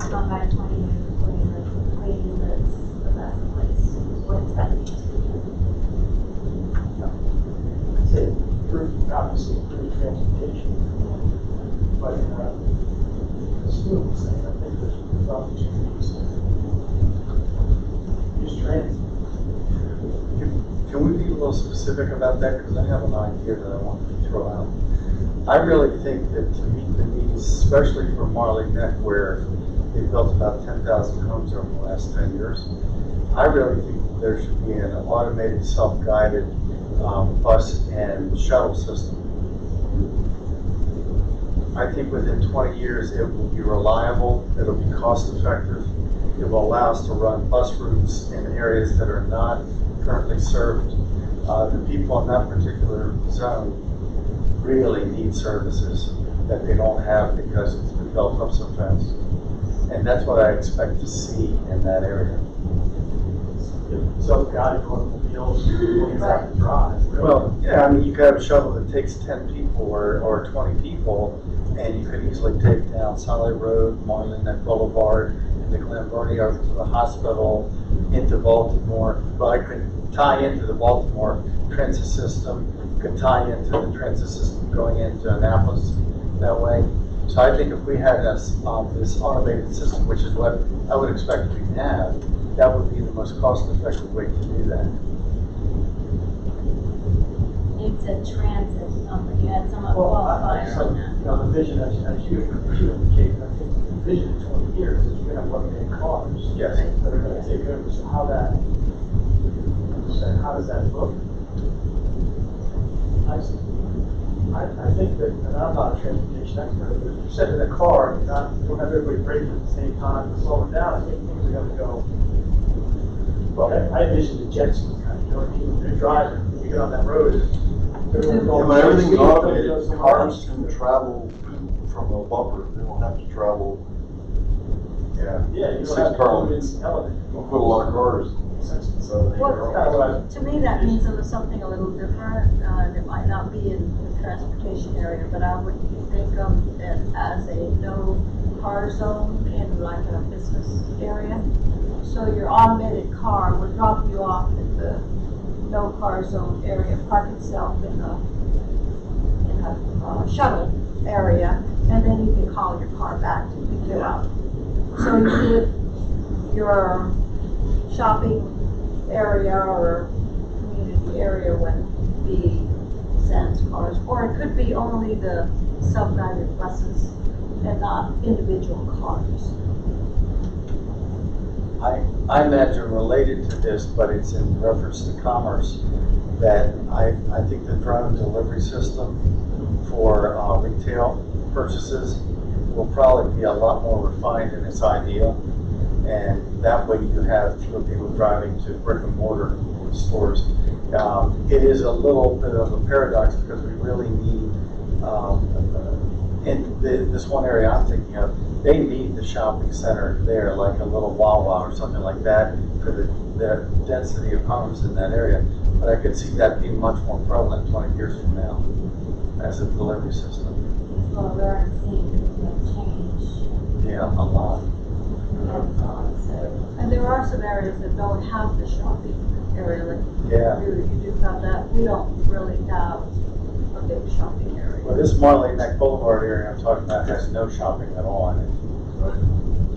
Gone back 20 years, waiting that's the best place. What does that mean? I'd say improved, obviously improved transportation, but, still the same, I think there's opportunities. Use transit. Can we be a little specific about that? Because I have an idea that I want to throw out. I really think that to meet the needs, especially for Marley Neck, where they've built about 10,000 homes over the last 10 years, I really think there should be an automated, self-guided bus and shuttle system. I think within 20 years, it will be reliable, it'll be cost-effective, it will allow us to run bus routes in areas that are not currently served. The people in that particular zone really need services that they don't have because it's been built up so fast. And that's what I expect to see in that area. Self-guided automobiles, you don't have to drive. really. Well, yeah, I mean, you could have a shuttle that takes 10 people or 20 people, and you could easily take down Solid Road, Marlin Neck Boulevard, into Glen Burnie, over to the hospital, into Baltimore. But I could tie into the Baltimore transit system, could tie into the transit system going into Annapolis that way. So I think if we had this automated system, which is what I would expect we have, that would be the most cost-effective way to do that. It's a transit, you had some Well, I qualifiers just on like, that. you know, the vision as you indicated, I think the vision in 20 years is you're gonna have automated cars. Yes. That are gonna take over, so how does that look? I think that, and I'm not a transportation expert, but if you're sitting in a car, you don't have everybody braking at the same time, and slowing down, I think things are gonna go. Well, I envision the Jetsons kind of, you know what I mean? You're driving, you get on that road. But everything's automated, cars can travel from a bumper, they don't have to travel. Yeah. Yeah, you Six don't have car to lanes. element. We'll put a lot of cars. So, Well, kind of what I. To me, that means it was something a little different, it might not be in the transportation area, but I would think of it as a no car zone in like a business area. So your automated car would drop you off at the no car zone area, park itself in a shuttle area, and then you can call your car back to pick you up. So your shopping area or community area wouldn't be sans cars, or it could be only the self-guided buses and not individual cars. I imagine related to this, but it's in reference to commerce, that I think the drone delivery system for retail purchases will probably be a lot more refined in its idea. And that way you have fewer people driving to brick and mortar stores. It is a little bit of a paradox because we really need, in this one area I'm thinking of, they need the shopping center there, like a little Wawa or something like that, for the density of homes in that area. But I could see that being much more prevalent 20 years from now as a delivery system. Well, we're already seeing things change. Yeah, a lot. And there are some areas that don't have the shopping area, like Yeah. you just got that, we don't really have a one big shopping area. Well, this Marlene Neck Boulevard area I'm talking about has no shopping at all in it.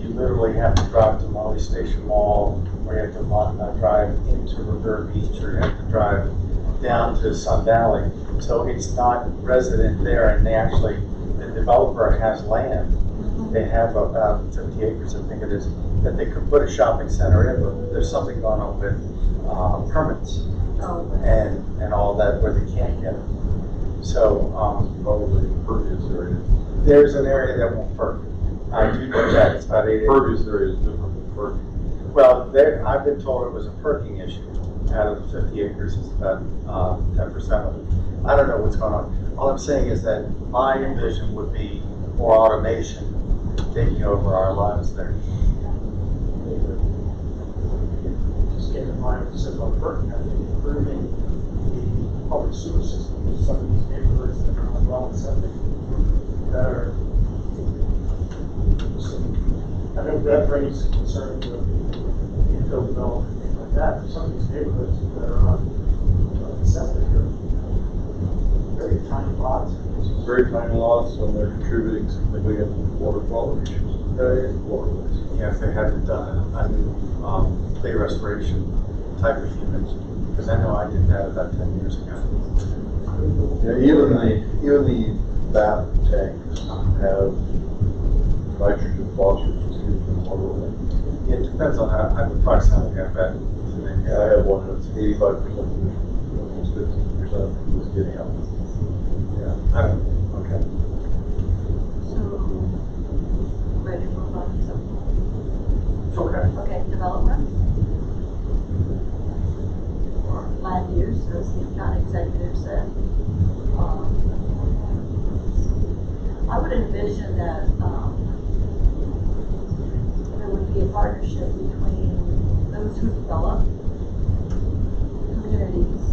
You literally have to drive to Marley Station Mall, or you have to drive into Revere Beach, or you have to drive down to Sun Valley. So it's not resident there, and they actually, the developer has land. They have about 50 acres, I think it is, that they could put a shopping center in, but there's something going on with permits Oh, and all that where they can't get it. So, Probably impervious area. there's an area that won't perk. I do know that, it's about 8 acres. Impervious area is different than perking. Well, there, I've been told it was a perking issue. Out of the 50 acres, it's about 10% of it. I don't know what's going on. All I'm saying is that my envision would be more automation taking over our lives there. Just keep in mind, when it says on perking, I think improving the public sewer system in some of these neighborhoods that are on well and septic that are. I know that brings concern to infill development, things like that. Some of these neighborhoods that are on septic are very tiny lots. Very tiny lots, and they're contributing significant water quality issues. Very waterways. Yeah, if they hadn't done a new clay restoration type of unit, because I know I did that about 10 years ago. Yeah, even the bath tanks have nitrogen, phosphorus, and water. It depends on how the proximity of that. Yeah, I have one that's 85%, almost 50% is getting out. Yeah, I don't, okay. so, ready to move on, so, Okay. okay, development. Land use, as the county executive said. I would envision that, there would be a partnership between those who develop communities,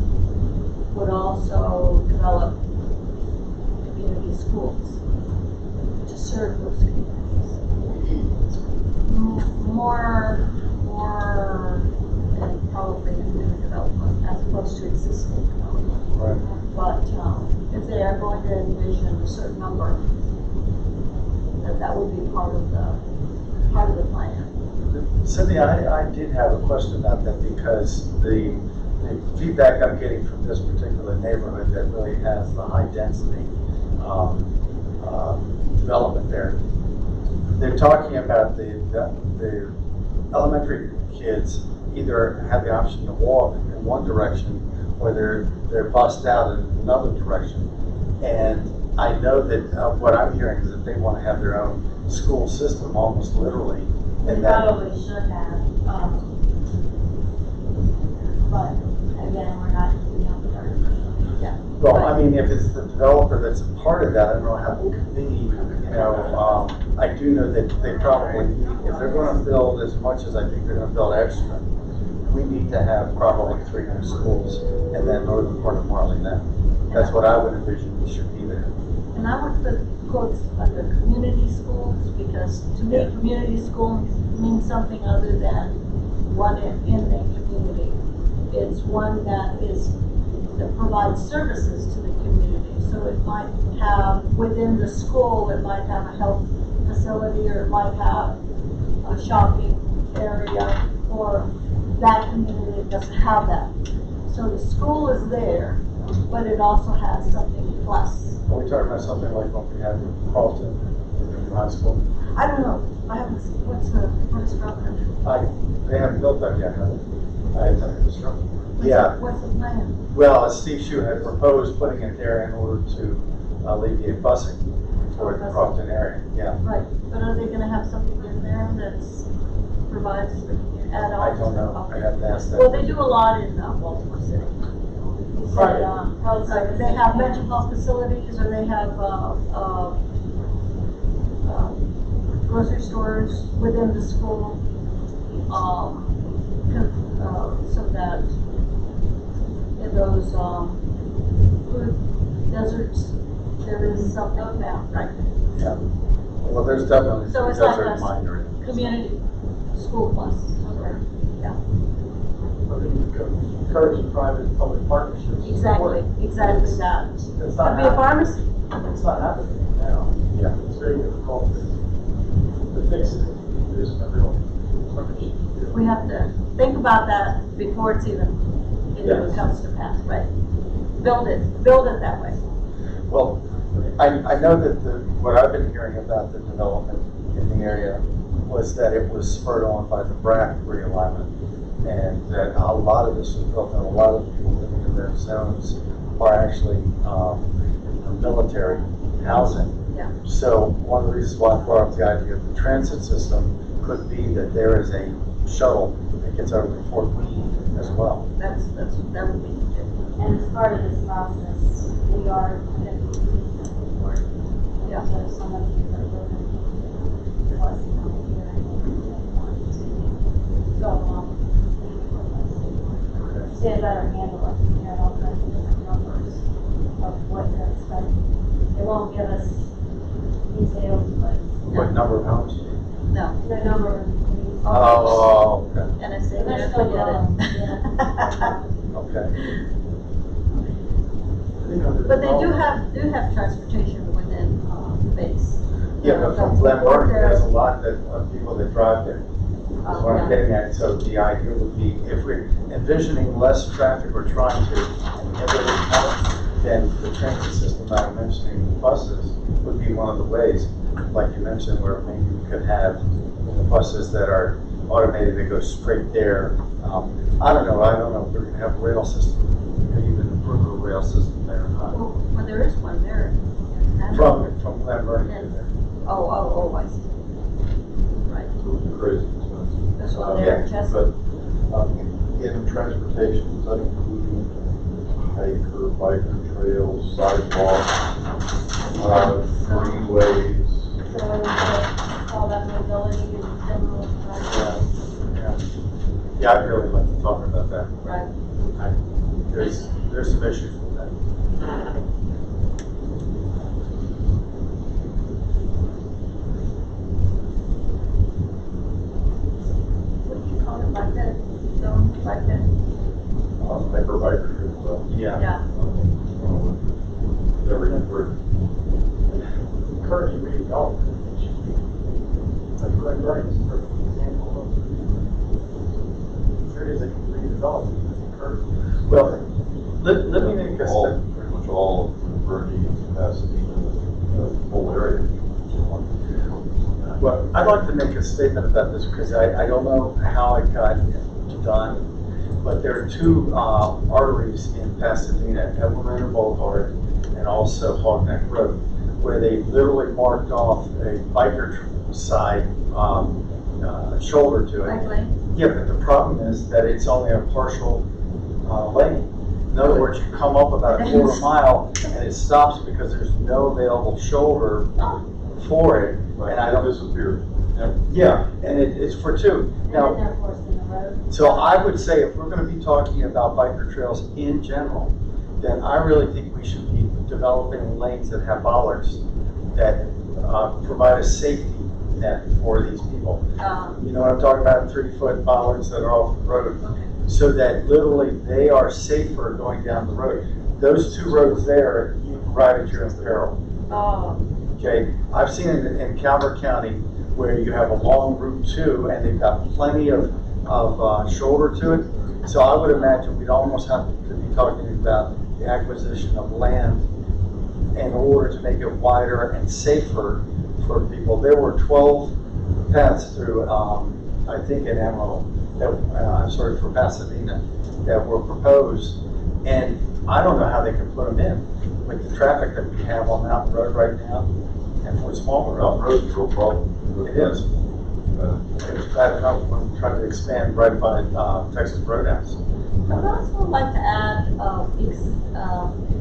would also develop community schools to serve those communities. More than probably new development as opposed to existing development. Right. But if they are going to envision a certain number, that would be part of the plan. Cindy, I did have a question about that because the feedback I'm getting from this particular neighborhood that really has the high density development there, they're talking about the elementary kids either have the option to walk in one direction or they're bused out in another direction. And I know that what I'm hearing is that they want to have their own school system almost literally. They And that, probably should have, but again, we're not, yeah. well, I mean, if it's the developer that's a part of that, I don't know how it could be, you know, I do know that they probably, if they're gonna build as much as I think they're gonna build extra, we need to have probably 3 new schools in that northern part of Marley Neck. That's what I would envision should be there. And I would put quotes under community schools, because to me, Yeah. community school means something other than one in the community. It's one that provides services to the community. So it might have, within the school, it might have a health facility, or it might have a shopping area, or that community doesn't have that. So the school is there, but it also has something plus. Are we talking about something like what we have in Carlton, in high school? I don't know, I haven't seen, what's Robert? They haven't built that yet, have they? I haven't constructed. Yeah, What's the plan? well, Steve Shue had proposed putting it there in order to alleviate busing for the Crofton area, yeah. Right, but are they gonna have something in there that's provides the add-ons? I don't know, I have to ask that. Well, they do a lot in Baltimore City. He said, they have mental health facilities, or they have, grocery stores within the school. So that in those, food deserts, there is something now, right? Yeah, well, there's definitely, So it's those like are a minor. community school plus, okay, yeah. Encouraging private and public partnerships Exactly that. It's Could not be a happening, pharmacy. it's not happening now. Yeah. It's very difficult to fix it. There's a real issue. We have to think about that before it Yes. comes to pass, right? Build it that way. Well, I know that what I've been hearing about the development in the area was that it was spurred on by the BRAC realignment. And that a lot of this was built, and a lot of the people living in those zones are actually military housing. Yeah. So one of the reasons why I brought up the idea of the transit system could be that there is a shuttle that gets over to Fort Meade as well. That would be good. And as part of this process, we are going to be support. Yeah. So some of you are voting plus coming here and want to go along. To get a better handle of, all kinds of different numbers of what to expect. They won't give us details, but What number of homes? No. the number of. Oh, okay. And I say, They're never still forget growing, it. yeah. Okay. But they do have transportation within the base. Yeah, but from Glen Burnie, there's a lot of people that drive there. That's what I'm getting at. So the idea would be, if we're envisioning less traffic or trying to inhibit it, then the transit system that I'm mentioning, the buses, would be one of the ways, like you mentioned, where maybe we could have the buses that are automated that go straight there. I don't know if we're gonna have a rail system, we could even improve a rail system there or not. Well, there is one there. From Glen Burnie to there. Oh, I see. Right. Crazy expensive. This one there, Chester. But, in transportation, does that include hiker, biker trails, sidewalks, greenways? So, all that mobility and general. Yeah, I'd really like to talk about that. Right. There's some issues with that. What do you call it, like that? Zone, like that? Hiker, biker trails, Yeah. Yeah. everything. Encouraging redevelopment, it should be, like Glen Burnie is a perfect example of, there is a redevelopment, it's encouraging. Well, let me make a All, pretty much all of Bernie, Pasadena, the whole area. Well, I'd like to make a statement about this because I don't know how it got done, but there are two arteries in Pasadena, Edward Rayner Boulevard and also Hog Neck Road, where they literally marked off a biker side shoulder to it. Like lane? Yeah, but the problem is that it's only a partial lane. In other words, you come up about a quarter mile and it stops because there's no available shoulder for it. And I don't. Disappeared. Yeah, and it's for two. And Now, then, of course, in the road. so I would say if we're gonna be talking about biker trails in general, then I really think we should be developing lanes that have bollards that provide a safety net for these people. You know what I'm talking about, 3-foot bollards that are off the road, so that literally they are safer going down the road. Those two roads there, you can ride at your own peril. Okay, I've seen it in Calvert County where you have a long Route 2 and they've got plenty of shoulder to it. So I would imagine we'd almost have to be talking about the acquisition of land in order to make it wider and safer for people. There were 12 paths through, I think in Amarillo, for Pasadena, that were proposed. And I don't know how they can put them in with the traffic that we have on Mountain Road right now and Fort Small Mountain Road. Road's a real problem. It is. It's bad enough when we try to expand right by Texas Roadhouse. I'd also like to add,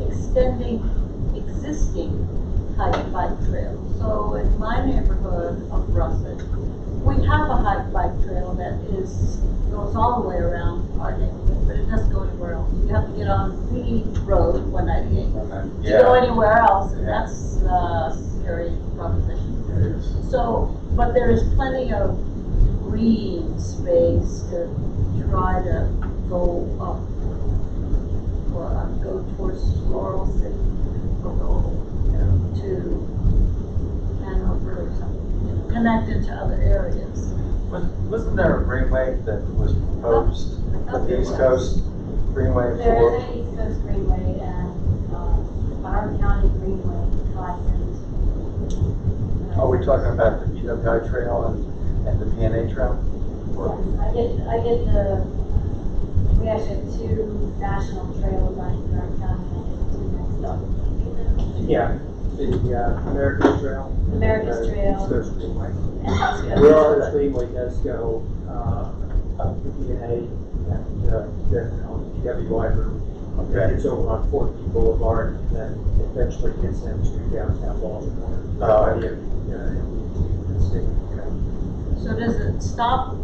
extending existing hike bike trails. So in my neighborhood of Russet, we have a hike bike trail that goes all the way around our neighborhood, but it doesn't go anywhere else. You have to get on the road, 198, to go anywhere else, and that's a scary proposition. It is. So, but there is plenty of green space to try to go up, or go it to other areas. Wasn't there a greenway that was proposed for the East Coast? Greenway There for, is an East Coast Greenway and, Byron County Greenway license. are we talking about the BWI Trail and the PNA Trail? Yes, I get we actually have two national trails on Byron County, and I get two next up. Yeah, the American Trail. America's Trail. East Coast Greenway. And East Coast. Where our Greenway does go, up to DNA and, then on the PWI route. Okay. It's over on Fort Lee Boulevard, and then eventually gets into downtown Baltimore. Oh, okay. So does it stop,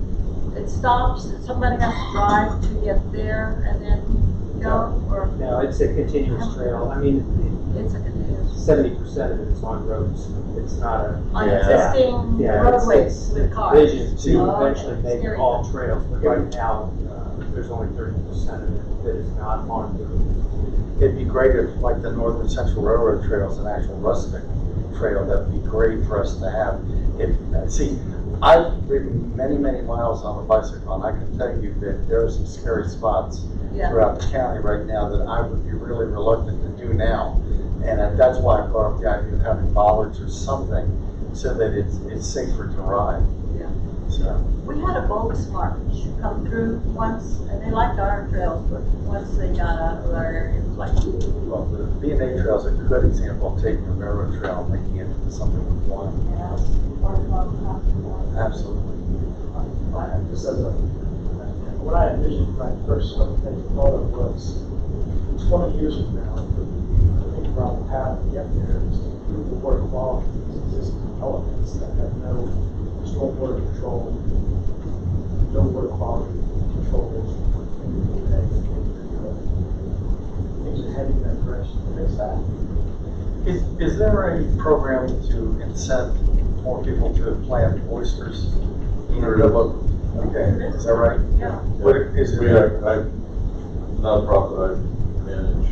it stops, somebody has to drive to get there and then go, or No, it's a continuous trail. I mean, it's a continuous? 70% of it is on roads. It's not a. On Yeah. existing Yeah, roadways with cars? Vision to Oh, eventually make scary. it all trails, but right now, there's only 30% of it that is not on the road. It'd be great if, like the Northern Central Railroad Trail is an actual rustic trail. That'd be great for us to have. See, I've ridden many, many miles on a bicycle, and I can tell you that there are some scary spots Yeah. throughout the county right now that I would be really reluctant to do now. And that's why I brought up the idea of having bollards or something so that it's safer to ride. Yeah. So, We had a Volkswagen come through once, and they liked our trails, but once they got out of our area, it was like, ooh, well, the B&A Trail is a good example of taking a railroad trail and making it into something with one. Yeah, or well, Absolutely. Just as what I envisioned when I first thought of was 20 years from now, I think about the path to get there is to improve the water quality of these existing developments that have no stormwater control, no water quality controls. Things are heading in that direction to fix that. Is there a program to incent more people to plant oysters? There is. Okay, is that right? Yeah. What is We it? have, nonprofit I manage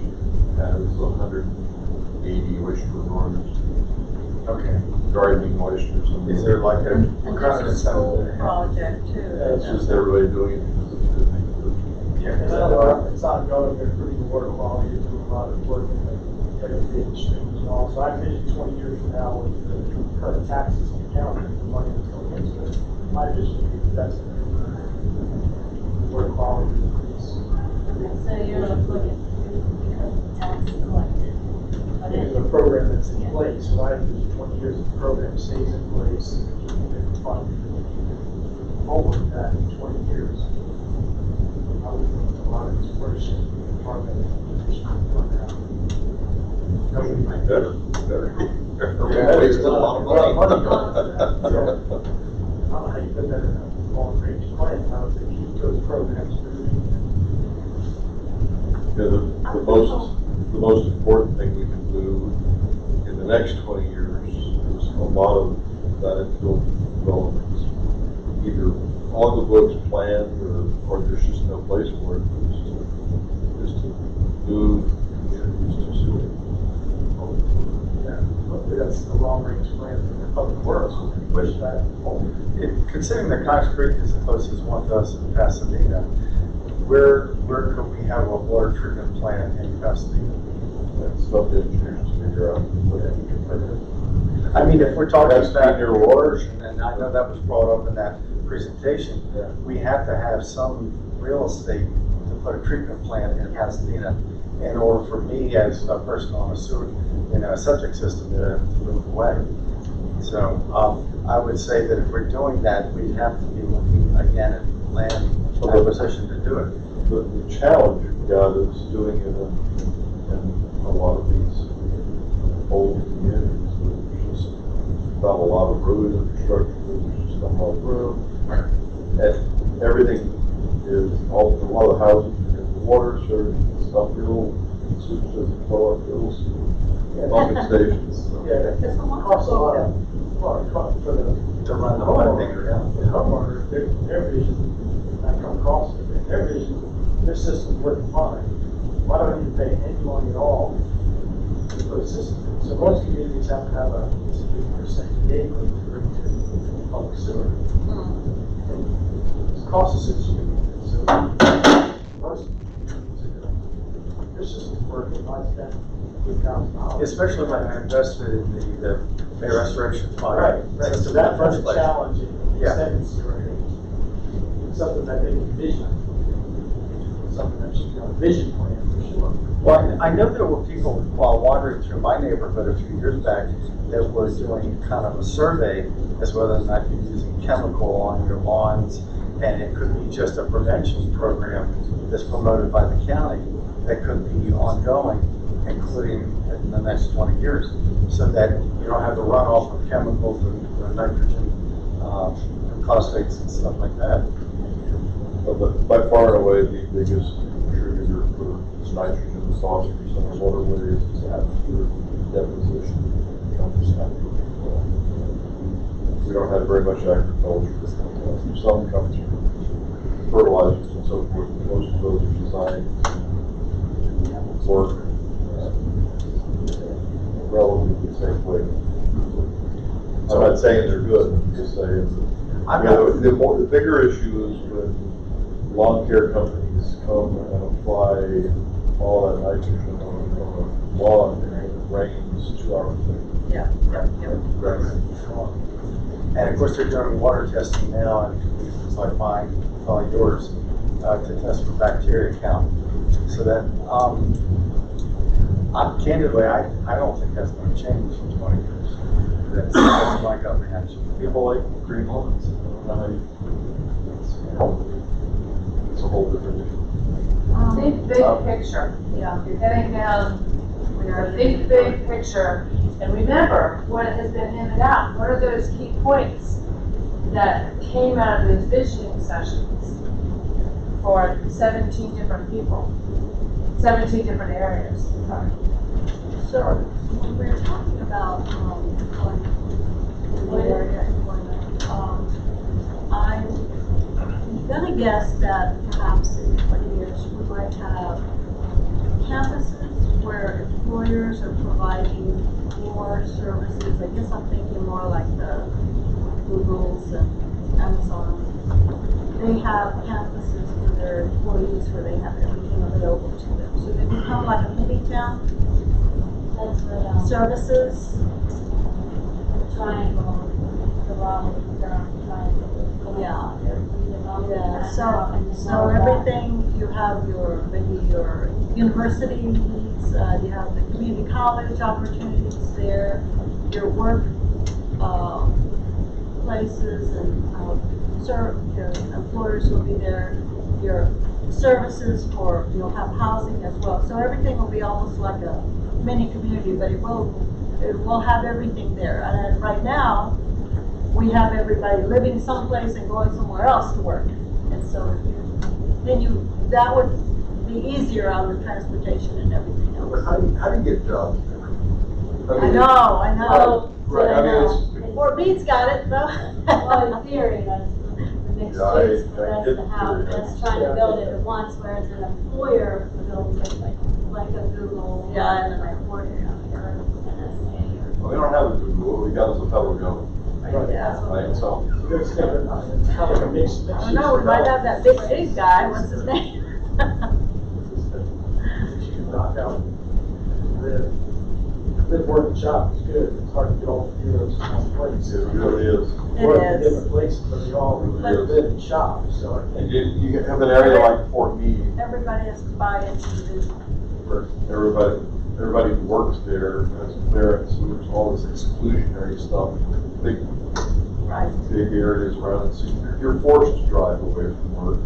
has 180 oyster farms, Okay. gardening oysters. Is there like a? and there's a school project too. It's just everybody doing it because it's a good thing to do. Yeah. It's ongoing, they're improving the water quality, they're doing a lot of work in the irrigated streams and all. So I envision 20 years from now with the current taxes on the county, the money that's going into it, my vision would be that's going to water quality increase. So you're looking because the tax is collected. But There's a program that's in place, so I envision 20 years of the program stays in place and keeping it funded, and keeping it forward that in 20 years. I would think a lot of these watershed department positions are now. Better. We're wasting a lot of money. I don't know how you put that in a long-range plan, how to keep those programs moving. Yeah, the most important thing we can do in the next 20 years is a lot of that infill developments, either on the books planned or there's just no place for it, is to move communities to sewer. But that's the long-range plan for the public works, we can push that forward. Considering that Cox Creek is the closest one to us in Pasadena, where could we have a water treatment plant in Pasadena? That's up to engineers to figure out what we can put in. I mean, if we're talking Has to be about near water. and I know that was brought up in that presentation, Yeah. we have to have some real estate to put a treatment plant in Pasadena in order for me as a person on a sewer, a septic system to move away. So, I would say that if we're doing that, we have to be looking again at land acquisition to do it. The challenge you've got is doing it in a lot of these old communities. There's just not a lot of road infrastructure, there's just not a lot of room. And everything is, a lot of houses, the water service, uphill, sewage doesn't flow uphill, pumping stations. So. Yeah, it costs a lot of, for the. To run the piping, yeah. The homeowners, their vision, not come across it, but their vision, their system's working fine. Why do I need to pay any money at all to put a system in? So most communities have to have a 50% gate to bring to public sewer. It's cost of city street, so, first, this is working like that, $2,000. Especially when I invested in the Bay Restoration Fund. Right, so system in that the was first place. challenging, Yeah. extended sewer. It's something that they envision, something that should be on a vision plan for sure. Well, I know there were people, while wandering through my neighborhood a few years back, that were doing kind of a survey as whether or not you're using chemical on your lawns, and it could be just a prevention program that's promoted by the county that could be ongoing, including in the next 20 years, so that you don't have the runoff of chemicals and nitrogen, and phosphates and stuff like that. But by far and away, the biggest contributor for nitrogen and phosphorus in our waterways is atmospheric deposition. We don't have very much agriculture. Some comes from fertilizers and so forth. Most of those are designed to work relatively safely. I'm not saying they're good, I'm just saying. The bigger issue is when lawn care companies come and apply all that nitrogen on a lawn and it rains 2 hours later. Yeah. And of course, they're doing water testing now, and it's like mine, probably yours, to test for bacteria count. So that, candidly, I don't think that's going to change in 20 years. That's my comprehension. People like green lawns. I don't know how it's a whole different issue. Think big picture. Yeah. You're getting down, think big picture. And remember what has been handed out. What are those key points that came out of those visioning sessions for 17 different people, 17 different areas? So, when we're talking about, employment, area employment, I'm gonna guess that perhaps in 20 years, we might have campuses where employers are providing more services. I guess I'm thinking more like the Googles and Amazons. They have campuses for their employees where they have everything available to them. So they become like a mini town. That's what, Services. triangle, the Raleigh, Durham triangle. Yeah. Yeah, So everything, you have your, maybe your university needs, you have the community college opportunities there, your work, places and, your employers will be there, your services for, you'll have housing as well. So everything will be almost like a mini community, but it will have everything there. And right now, we have everybody living someplace and going somewhere else to work. And so that would be easier on the transportation and everything else. How do you get jobs? I know. Right, I mean, it's. Fort Meade's got it, though. Well, in theory, that's the mixed Yeah, use, but I that's get the how, theory. that's trying to build it at once, whereas an employer builds it like a Google. Yeah, and or an or an NSA Well, we don't have a Google, what we got is a federal government, Yeah. right, so. It's different, it's kind of like a mixed. I don't know, we might have that big guy, what's his name? You can knock out, live, work, and shop is good, it's hard to get all three of those in one place. It really is. Work in It is. different places, but they all Really is. live and shop, so I And think. you have an area like Fort Meade, Everybody has to buy into the vision. where everybody who works there has clearance, and there's all this exclusionary stuff, big Right. areas around it, so you're forced to drive away from work.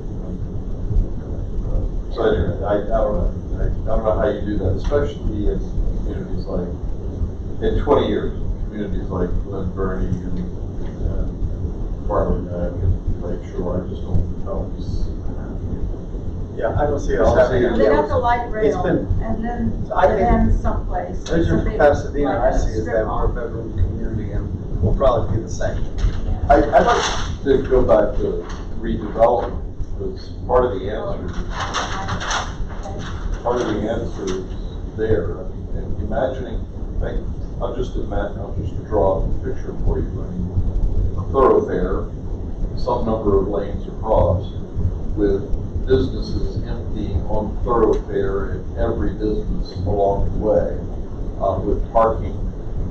So anyway, I don't know how you do that, especially in communities like, in 20 years, communities like Glen Burnie and Farming Mac and Lake Shore, I just don't know. Yeah, I don't see us I'll having. see any They got else. the light It's rail, been- and then I it think- ends someplace. Vision It's a for big, Pasadena, like I a see is strip that mall. we're a bedroom community and we'll probably be the same. I'd like to go back to redevelopment, because part of the answer is there. I mean, and imagining, I'll just draw a picture for you. I mean, thoroughfare, some number of lanes across, with businesses emptying on thoroughfare at every business along the way, with parking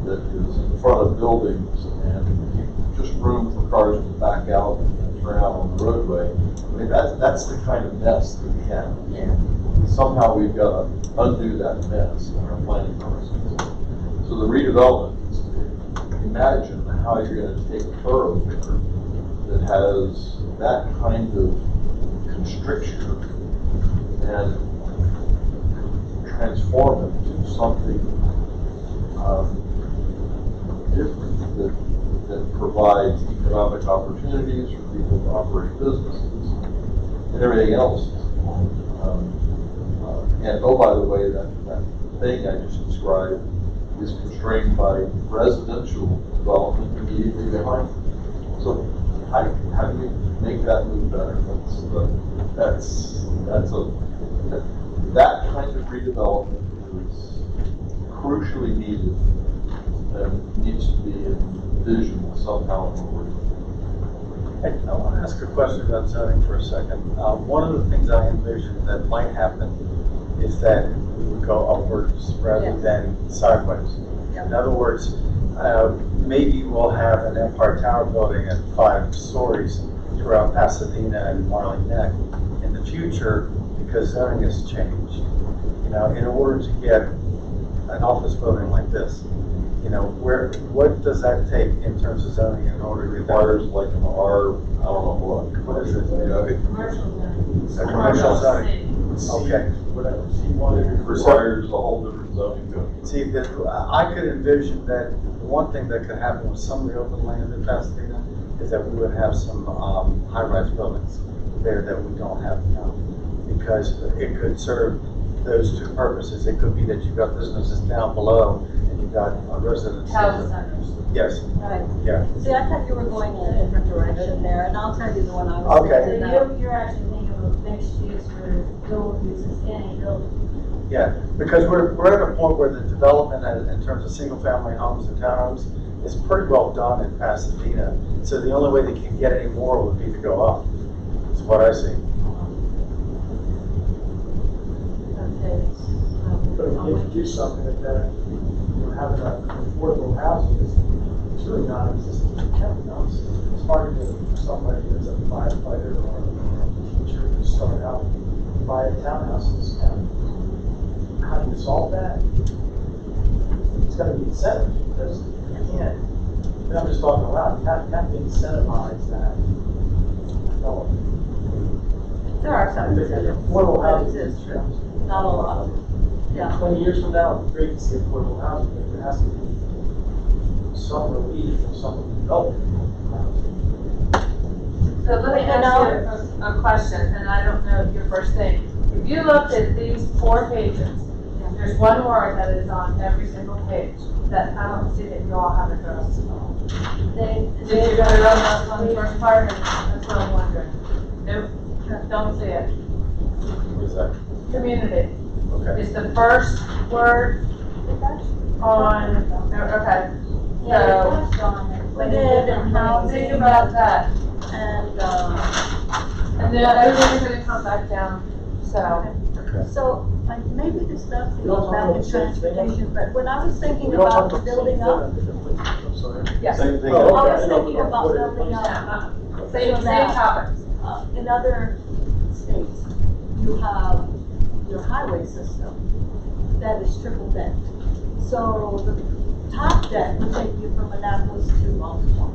that is in front of buildings and just room for cars to back out and turn out on the roadway. I mean, that's the kind of mess that we have. Yeah. Somehow we've got to undo that mess in our planning process. So the redevelopment is, imagine how you're going to take a thoroughfare that has that kind of constriction and transform it to something different that provides economic opportunities for people to operate businesses and everything else. And oh, by the way, that thing I just described is constrained by residential development immediately behind it. So how do you make that move better? That kind of redevelopment is crucially needed and needs to be envisioned somehow in the world. I want to ask a question about zoning for a second. One of the things I envision that might happen is that we would go upwards rather than sideways. In other words, maybe we'll have an Empire Tower building at 5 stories throughout Pasadena and Marley Neck in the future because zoning has changed. You know, in order to get an office building like this, you know, what does that take in terms of zoning in order to Requires like an R, I don't know what is it? a commercial zoning? Okay. Whatever, C1. Requires a whole different zoning code. See, I could envision that one thing that could happen with some of the open land in Pasadena is that we would have some high-rise buildings there that we don't have now. Because it could serve those two purposes. It could be that you've got businesses down below and you've got residents. Town centers. Yes, Right. yeah. See, I thought you were going in a different direction there, and I'll tell you the one I was Okay. thinking about. You're actually thinking of mixed use where dual uses any building. Yeah, because we're at a point where the development in terms of single-family homes and townhomes is pretty well done in Pasadena. So the only way they can get any more would be to go up, is what I see. Okay. But if you do something like that, you know, having affordable housing is really non-existent in town. It's hard to, for somebody that's a firefighter or a teacher to start out and buy a townhouse in this town. How do you solve that? It's gotta be incentive, because you can't, and I'm just talking aloud, you have to incentivize that development. There are some incentives. Affordable that housing exist, is, not a lot of them. Yeah. 20 years from now, it'd be great to see affordable housing, but there has to be some relief or some development. So let me ask you a question, and I don't know your first thing. If you looked at these 4 pages, there's one word that is on every single page that I don't see that you all have addressed at all. Did you go on the first part? That's what I'm wondering. Nope, don't see it. What is that? Community Okay. is the first word on, okay. Yeah, we touched on it. We did, and housing. Think about that. And, And then everything's gonna come back down, so. so, maybe this does We don't go back talk in about same thing. transportation, but when I was thinking We don't talk about about the building same up, thing. I'm sorry. Yes. Same thing. Oh, I okay. was thinking about building up, Same topics. in other states, you have your highway system that is triple deck. So the top deck would take you from Annapolis to Baltimore.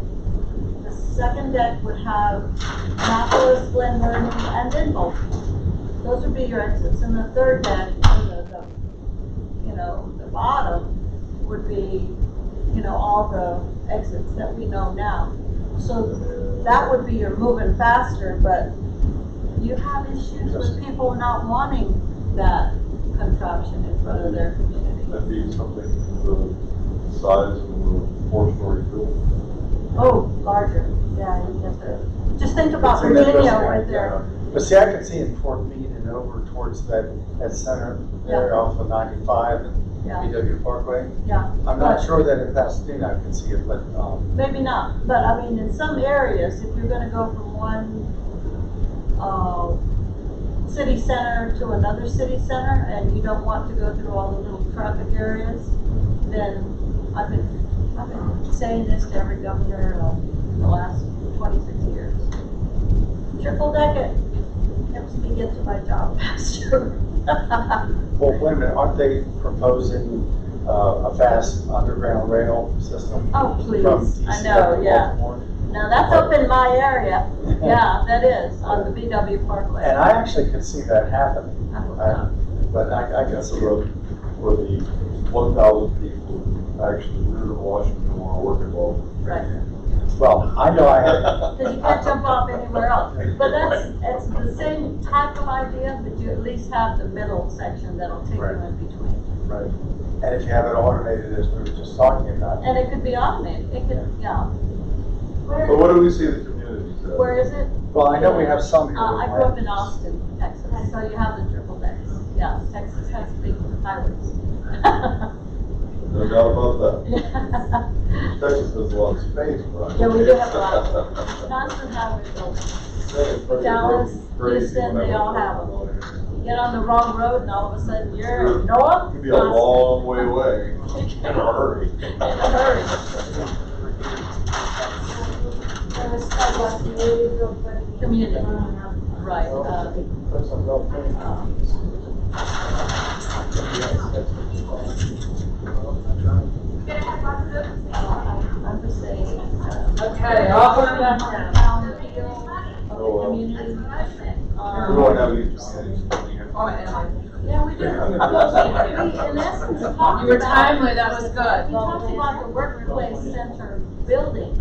The second deck would have Annapolis, Glen Burnie, and then Baltimore. Those would be your exits. And the third deck, the bottom would be, all the exits that we know now. So that would be your moving faster, but you have issues with people not wanting that contraption in front of their community. That'd be something the size of a 4-story building. Oh, larger, yeah, you get the, just think about It's in that Virginia restaurant, with their, But see, I could see in Fort Meade and over towards that center there off of 95 and Yeah. BW Parkway. Yeah. I'm not sure that in Pasadena I can see it, but, Maybe not, but I mean, in some areas, if you're gonna go from one, city center to another city center, and you don't want to go through all the little traffic areas, then I've been saying this to every governor the last 26 years. Triple deck it, helps me get to my job faster. well, wait a minute, aren't they proposing a fast underground rail system? Oh, please, From I DC know, to yeah. Baltimore? Now, that's up in my area, yeah, that is, on the BW Parkway. And I actually could see that happening, I hope not. but I can That's see the it. road where the 1,000 people actually live in Washington want to work involved. Right. Well, I know I have. Because you can't jump off anywhere else. But it's the same type of idea, but you at least have the middle section that'll take you Right. in between. Right. And if you have it automated, as we were just talking about. And it could be automated, it could, yeah. But what do we see the communities at? Where is it? Well, I know we have some here. I grew up in Austin, Texas, so you have the triple decks. Yeah, Texas has big highways. No doubt about that. Texas has a lot of space, right? Yeah, we do have a lot of constant highway building. Dallas, Houston, they all have them. You get on the wrong road and all of a sudden you're in North. Could be a long way away in a hurry. In a hurry. Let's talk about communities real quick. Community, right, I'm just saying, Okay, off on that now. town feel of the community. We don't have these communities coming in. Yeah, we do. We, in essence, talked You were about- timely, that was We good. talked about the workplace center building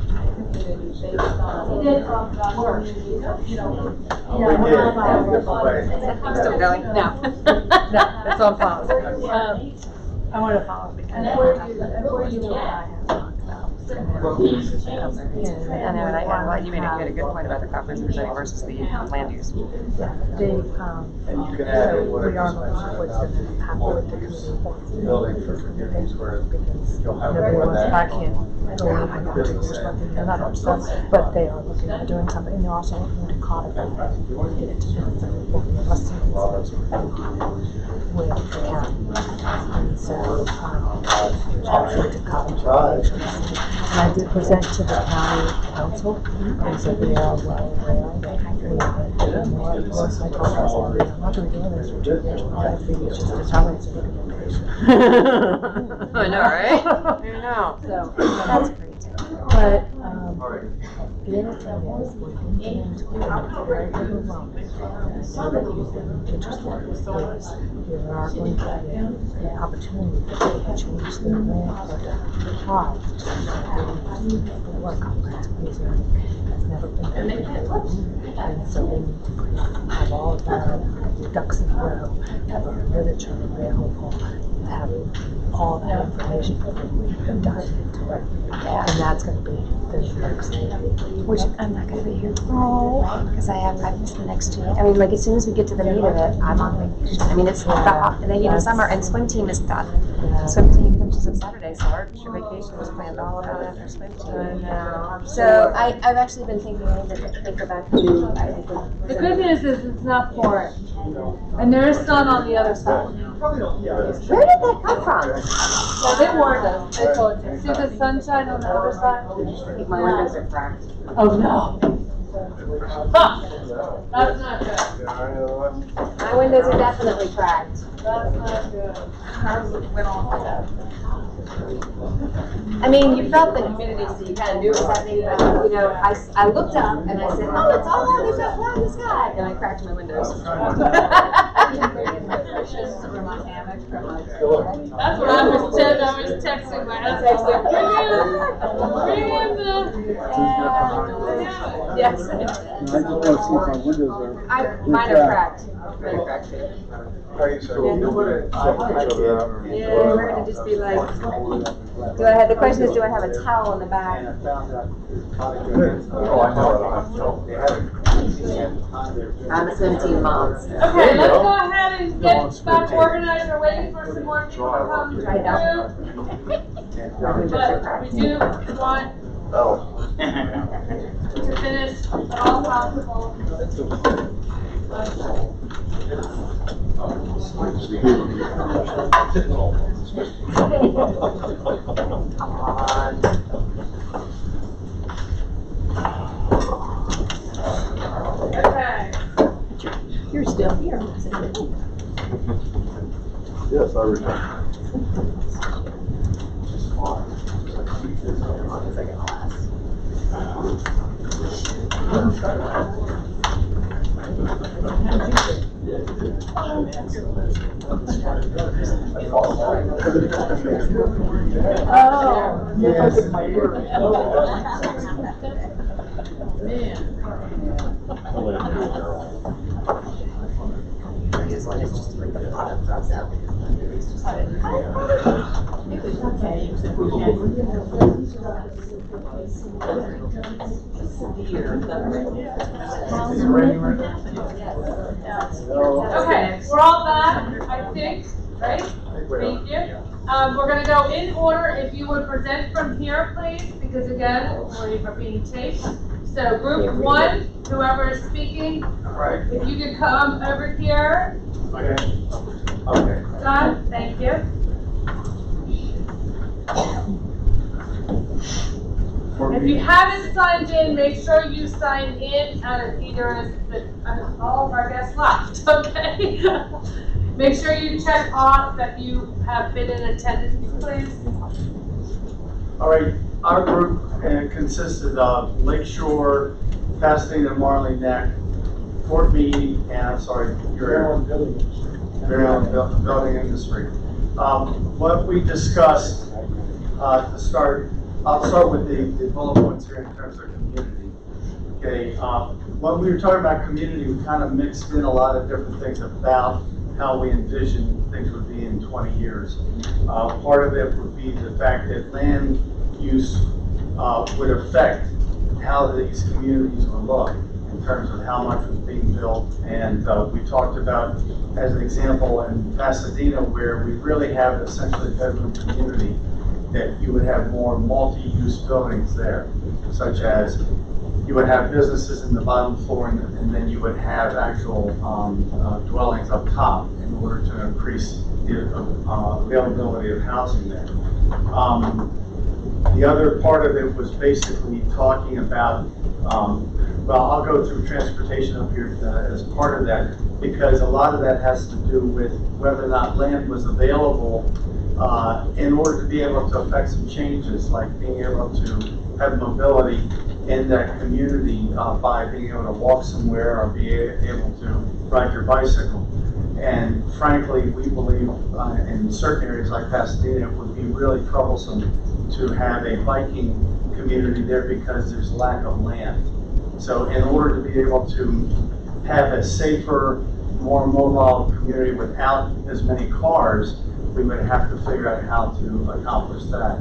community based on. We did talk about work, community. you know. We did, Still Still going? No. No, that's on pause. I want to follow. And where you at? I know, and you made a good point about the conference presenting versus the land use. And you can add in what I just mentioned about the building for communities where you'll have one national. But they are looking at doing something, and they're also looking to codify it, get it to Western with the county. And so, also to codify. And I did present to the county council, and so they are well aware that we have been more, of course, I told them, I said, we're not gonna be doing this for 2 years, but I think it's just a challenge to look at the I know, right? I know. So, that's great. But, the other thing is, we're thinking into very overwhelming. So that you've been interested is there are going to be an opportunity to change the land for the tribe to the work on that. It's never been done. And so we need to have all of our ducks in a row, have our literature available, have all that information documented to it. And that's gonna be the next thing. Which I'm not gonna be here tomorrow because I missed the next 2. I mean, like as soon as we get to the meat of it, I'm on vacation. I mean, it's and then summer and swim team is done. Swim team finishes on Saturday, so our vacation was planned all around after swim team. So I've actually been thinking I need to think about who I think. The good news is it's not pouring. And there is sun on the other side. Where did that come from? So they warned us, they told you. See the sunshine on the other side? I think my windows are cracked. Oh, no. Ha! That's not good. My windows are definitely cracked. That's not good. I mean, you felt the humidity, so you kind of knew it was happening, but, I looked up and I said, oh, it's all there's that cloud in the sky, and I cracked my windows. That's what I was texting my husband, bring in the, Yes. I just want to see if my windows are. Mine are cracked. Mine are cracked. Are you sorry? Yeah, we're gonna just be like, the question is, do I have a towel in the back? And I found out. Oh, I know. They had a. I'm a swim team mom. okay, let's go ahead things get back organized, we're waiting for some more people to come through. But we do want to finish if at all possible. Okay. You're still here. Yes, I remember. Okay, we're all back, I think, right? Thank you. We're gonna go in order. If you would present from here, please, because again, we're being taped. So group one, whoever is speaking, if you could come over here. Okay. John, thank you. If you haven't signed in, make sure you sign in at either as all of our guests left, okay? Make sure you check off that you have been in attendance, please. All right, our group consisted of Lakeshore, Pasadena, Marley Neck, Fort Meade, and I'm sorry, Maryland Building Industry. What we discussed to start, I'll start with the bullet points here in terms of community. Okay, when we were talking about community, we kind of mixed in a lot of different things about how we envision things would be in 20 years. Part of it would be the fact that land use would affect how these communities would look in terms of how much was being built. And we talked about, as an example, in Pasadena, where we really have essentially a bedroom community, that you would have more multi-use buildings there, such as you would have businesses in the bottom floor, and then you would have actual dwellings up top in order to increase the availability of housing there. The other part of it was basically talking about, well, I'll go through transportation up here as part of that, because a lot of that has to do with whether or not land was available in order to be able to affect some changes, like being able to have mobility in that community by being able to walk somewhere or be able to ride your bicycle. And frankly, we believe in certain areas like Pasadena, it would be really troublesome to have a biking community there because there's lack of land. So in order to be able to have a safer, more mobile community without as many cars, we would have to figure out how to accomplish that.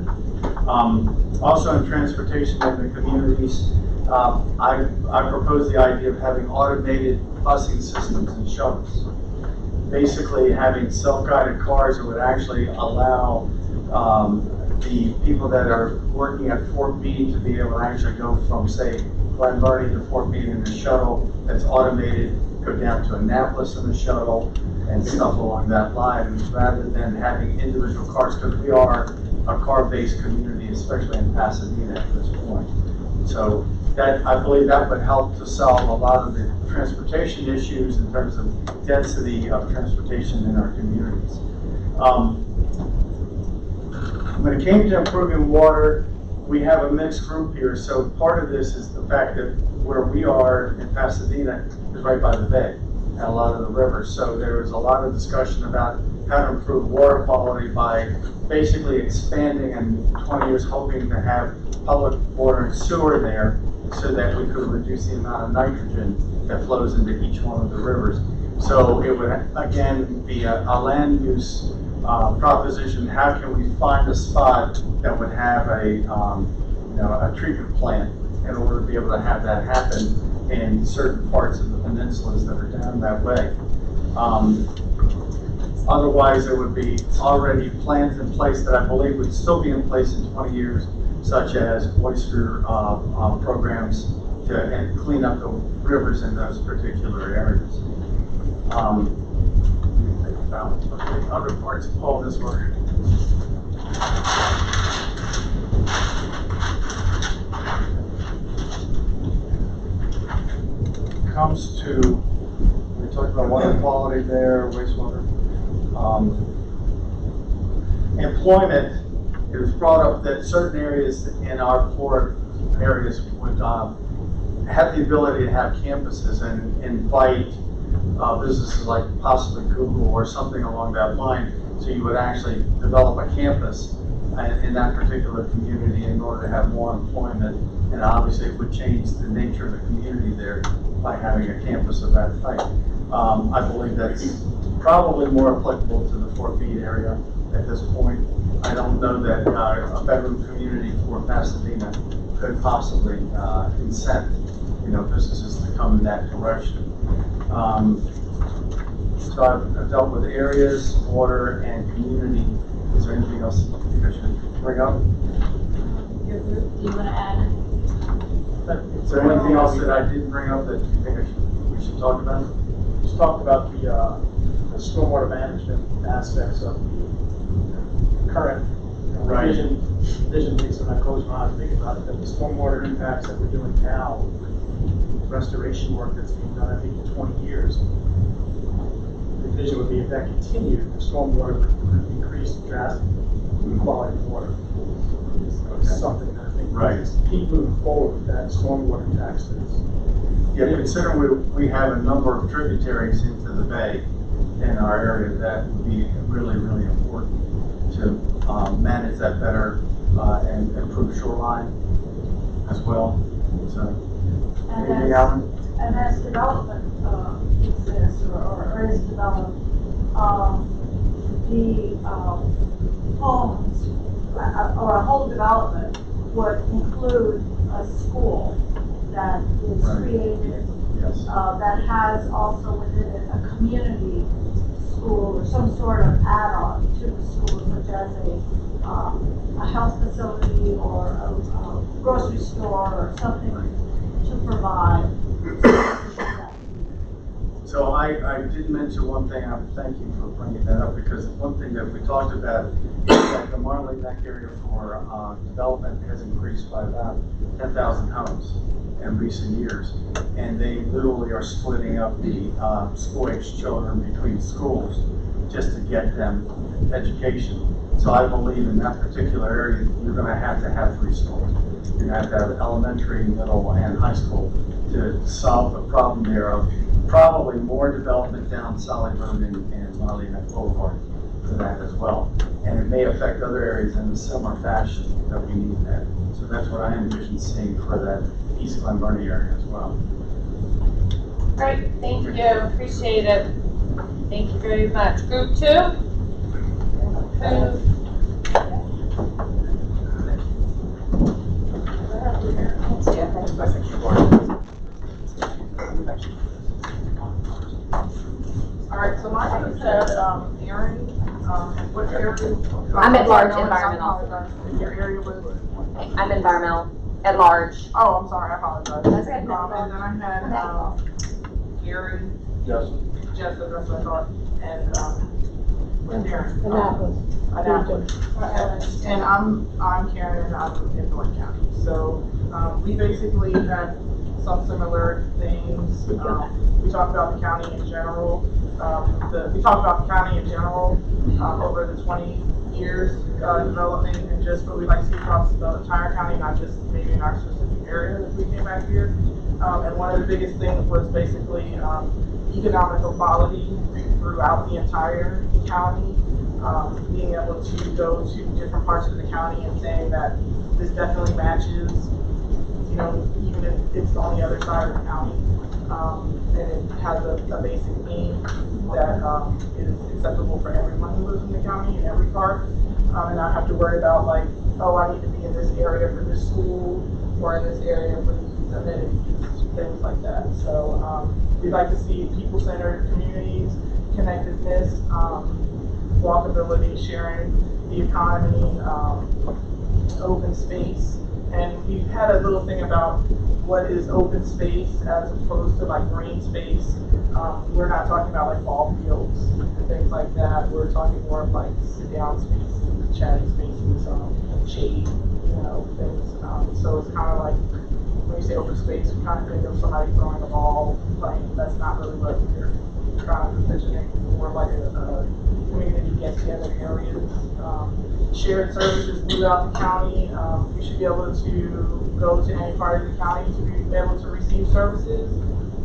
Also in transportation in the communities, I propose the idea of having automated busing systems and shuttles. Basically having self-guided cars that would actually allow the people that are working at Fort Meade to be able to actually go from, say, Glen Burnie to Fort Meade in a shuttle that's automated, go down to Annapolis in the shuttle, and stuff along that line, rather than having individual cars, because we are a car-based community, especially in Pasadena at this point. So that, I believe that would help to solve a lot of the transportation issues in terms of density of transportation in our communities. When it came to improving water, we have a mixed group here. So part of this is the fact that where we are in Pasadena is right by the bay and a lot of the rivers. So there was a lot of discussion about how to improve water quality by basically expanding and 20 years hoping to have public water and sewer there so that we could reduce the amount of nitrogen that flows into each one of the rivers. So it would again be a land use proposition. How can we find a spot that would have a treatment plant in order to be able to have that happen in certain parts of the peninsulas that are down that way? Otherwise, there would be already plans in place that I believe would still be in place in 20 years, such as oyster programs to clean up the rivers in those particular areas. Let me think about what the other parts of all this were. Comes to, we talked about water quality there, wastewater. Employment, it was brought up that certain areas in our poor areas would have the ability to have campuses and invite businesses like possibly Google or something along that line. So you would actually develop a campus in that particular community in order to have more employment. And obviously it would change the nature of the community there by having a campus of that type. I believe that's probably more applicable to the Fort Meade area at this point. I don't know that a bedroom community for Pasadena could possibly incent, businesses to come in that direction. So I've dealt with areas, water, and community. Is there anything else you think I should bring up? Your group, do you want to add? Is there anything else that I didn't bring up that you think we should talk about? Just talked about the stormwater management aspects of the current Right. vision things when I close my eyes and think about it, that the stormwater impacts that we're doing now, restoration work that's being done, I think, in 20 years. The vision would be if that continued, the stormwater would increase drastically, the quality of water. It's something that I think Right. is keep moving forward with that stormwater taxes. Yeah, considering we have a number of tributaries into the bay in our area, that would be really, really important to manage that better and improve shoreline as well. So, anything, Alan? And as development exists or is developed, the homes or a whole development would include a school that is Right. created, Yes. that has also within it a community school or some sort of add-on to the school, such as a health facility or a grocery store or something to provide. So I did mention one thing, I thank you for bringing that up, because one thing that we talked about is that the Marley Neck area for development has increased by about 10,000 homes in recent years. And they literally are splitting up the school-age children between schools just to get them education. So I believe in that particular area, you're gonna have to have 3 schools. You're gonna have to have elementary, middle, and high school to solve the problem there of probably more development down Solid Road and Marley Neck Boulevard for that as well. And it may affect other areas in a similar fashion that we need that. So that's what I envision seeing for that East Glen Burnie area as well. Great, thank you, appreciate it. Thank you very much. Group 2? Who? All right, so my name said, Erin, what area? I'm at large I environmental. apologize. Your area was? I'm environmental at large. Oh, I'm sorry, I apologize. That's okay. And then I had, Gary, Yes. Jessica, that's what I thought, and, where's Erin? Annapolis. Annapolis. And I'm Karen, and I'm in North County. So, we basically had some similar things. We talked about the county in general. We talked about the county in general, over the 20 years, development, and just what we like to see across the entire county, not just maybe in our specific area as we came back here. And one of the biggest things was basically, economic equality throughout the entire county. Being able to go to different parts of the county and saying that this definitely matches, even if it's on the other side of the county. And it has a basic theme that is acceptable for everyone who lives in the county in every part. And not have to worry about like, oh, I need to be in this area for this school or in this area for these amenities, things like that. So we'd like to see people-centered communities, connectedness, walkability, sharing the economy, open space. And we've had a little thing about what is open space as opposed to like green space. We're not talking about like ball fields and things like that. We're talking more of like sit down spaces, chatting spaces, shade, things. So it's kind of like, when you say open space, we kind of think of somebody throwing a ball, playing. That's not really what we're trying to envision. More like a community get-together areas. Shared services throughout the county. You should be able to go to any part of the county to be able to receive services.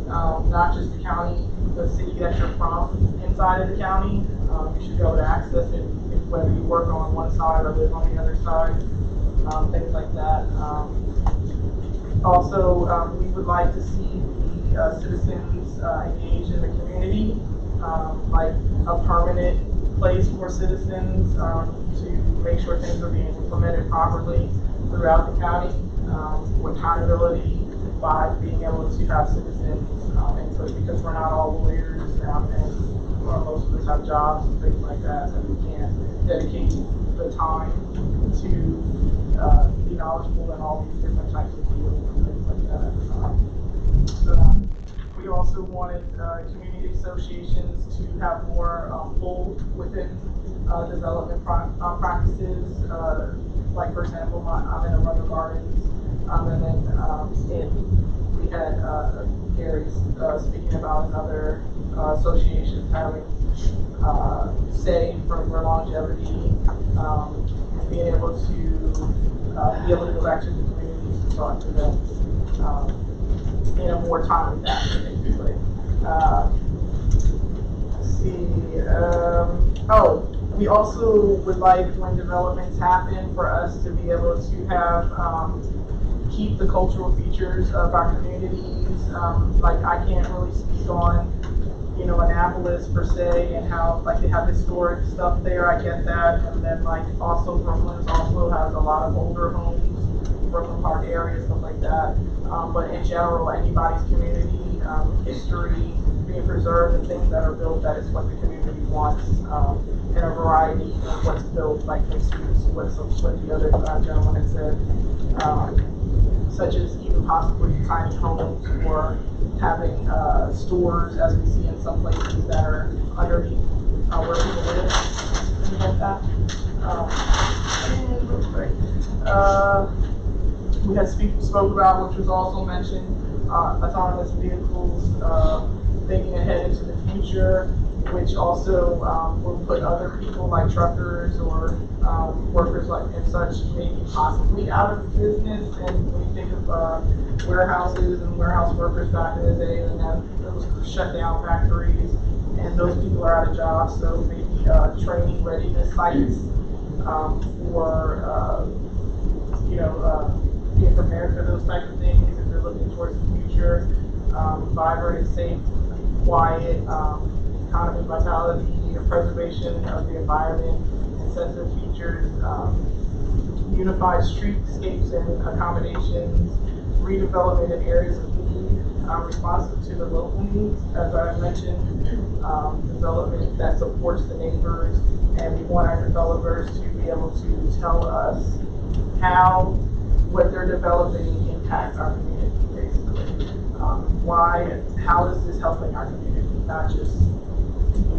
Not just the county, the city that you're from inside of the county. You should be able to access it whether you work on one side or live on the other side. Things like that. Also, we would like to see the citizens engage in the community, like a permanent place for citizens to make sure things are being implemented properly throughout the county, with accountability by being able to have citizens input, because we're not all lawyers and most of us have jobs and things like that, and we can't dedicate the time to be knowledgeable in all these different types of fields and things like that. We also wanted community associations to have more pull within development practices. Like for example, I'm in a Runner Gardens, and then we had Gary speaking about another association having say for longevity, and being able to go back to the communities to talk to them in a more timely fashion, basically. Let's see. We also would like, when developments happen, for us to be able to have keep the cultural features of our communities. Like I can't really speak on, Annapolis per se, and how like they have historic stuff there. I get that, and then like also Brooklyn also has a lot of older homes, Brooklyn Park area, stuff like that. But in general, anybody's community history being preserved and things that are built, that is what the community wants. In a variety of what's built, like mixed use, what the other gentleman had said, such as even possibly tiny homes or having stores, as we see in some places that are underneath where people live, things like that. We had spoke about, which was also mentioned, autonomous vehicles, thinking ahead into the future, which also will put other people like truckers or workers like and such maybe possibly out of business. And when you think of warehouses and warehouse workers back in the day, and then those shut down factories, and those people are out of jobs. So maybe training readiness sites for being prepared for those types of things if they're looking towards the future. Vibrant, safe, quiet, economy vitality, preservation of the environment, and sensitive features, unified streetscapes and accommodations, redevelopment in areas of need, responsive to the local needs, as I mentioned, development that supports the neighbors, and we want our developers to be able to tell us how what they're developing impacts our community, basically. How is this helping our community, not just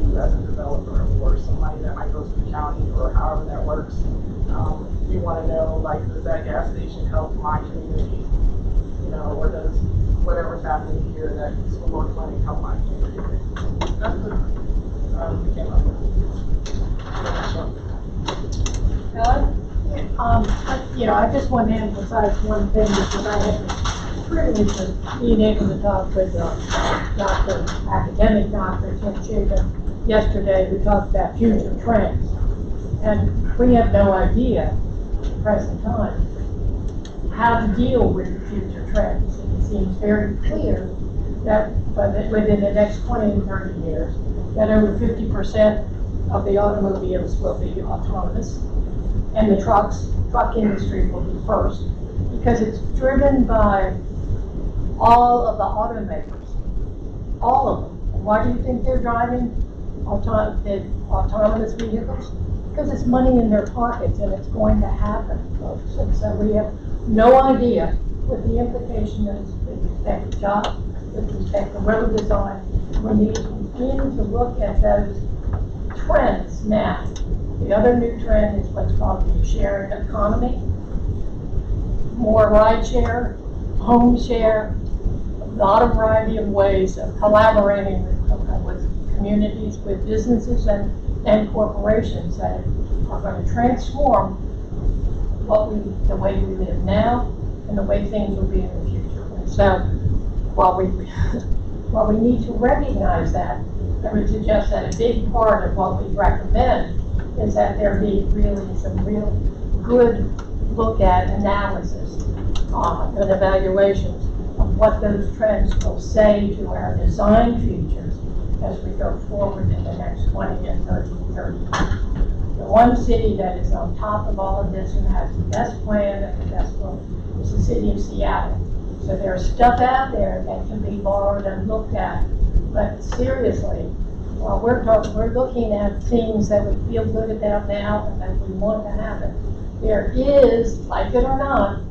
you as a developer or somebody that might go to the county or however that works. We want to know, like, does that gas station help my community? Or does whatever's happening here, that school board clinic help my community? That's what we came up with. Helen? I just want to emphasize one thing, because I had the privilege of being able to talk with academic Dr. Tim Chapin yesterday, who talked about future trends. And we have no idea at the present time how to deal with the future trends. It seems very clear that within the next 20 to 30 years, that over 50% of the automobiles will be autonomous, and the truck industry will be first, because it's driven by all of the automakers, all of them. And why do you think they're driving autonomous vehicles, because it's money in their pockets and it's going to happen, folks. And so we have no idea what the implication is with respect to jobs, with respect to road design. We need to begin to look at those trends now. The other new trend is what's called the sharing economy. More ride share, home share, a lot of variety of ways of collaborating with communities, with businesses and corporations that are going to transform the way we live now and the way things will be in the future. And so while we need to recognize that, I would suggest that a big part of what we recommend is that there be really some real good look at analysis and evaluations of what those trends will say to our design features as we go forward in the next 20 and 30 years. The one city that is on top of all of this and has the best plan and the best look is the city of Seattle. So there's stuff out there that can be borrowed and looked at, but seriously, while we're looking at things that we feel good about now and that we want to happen, there is, like it or not,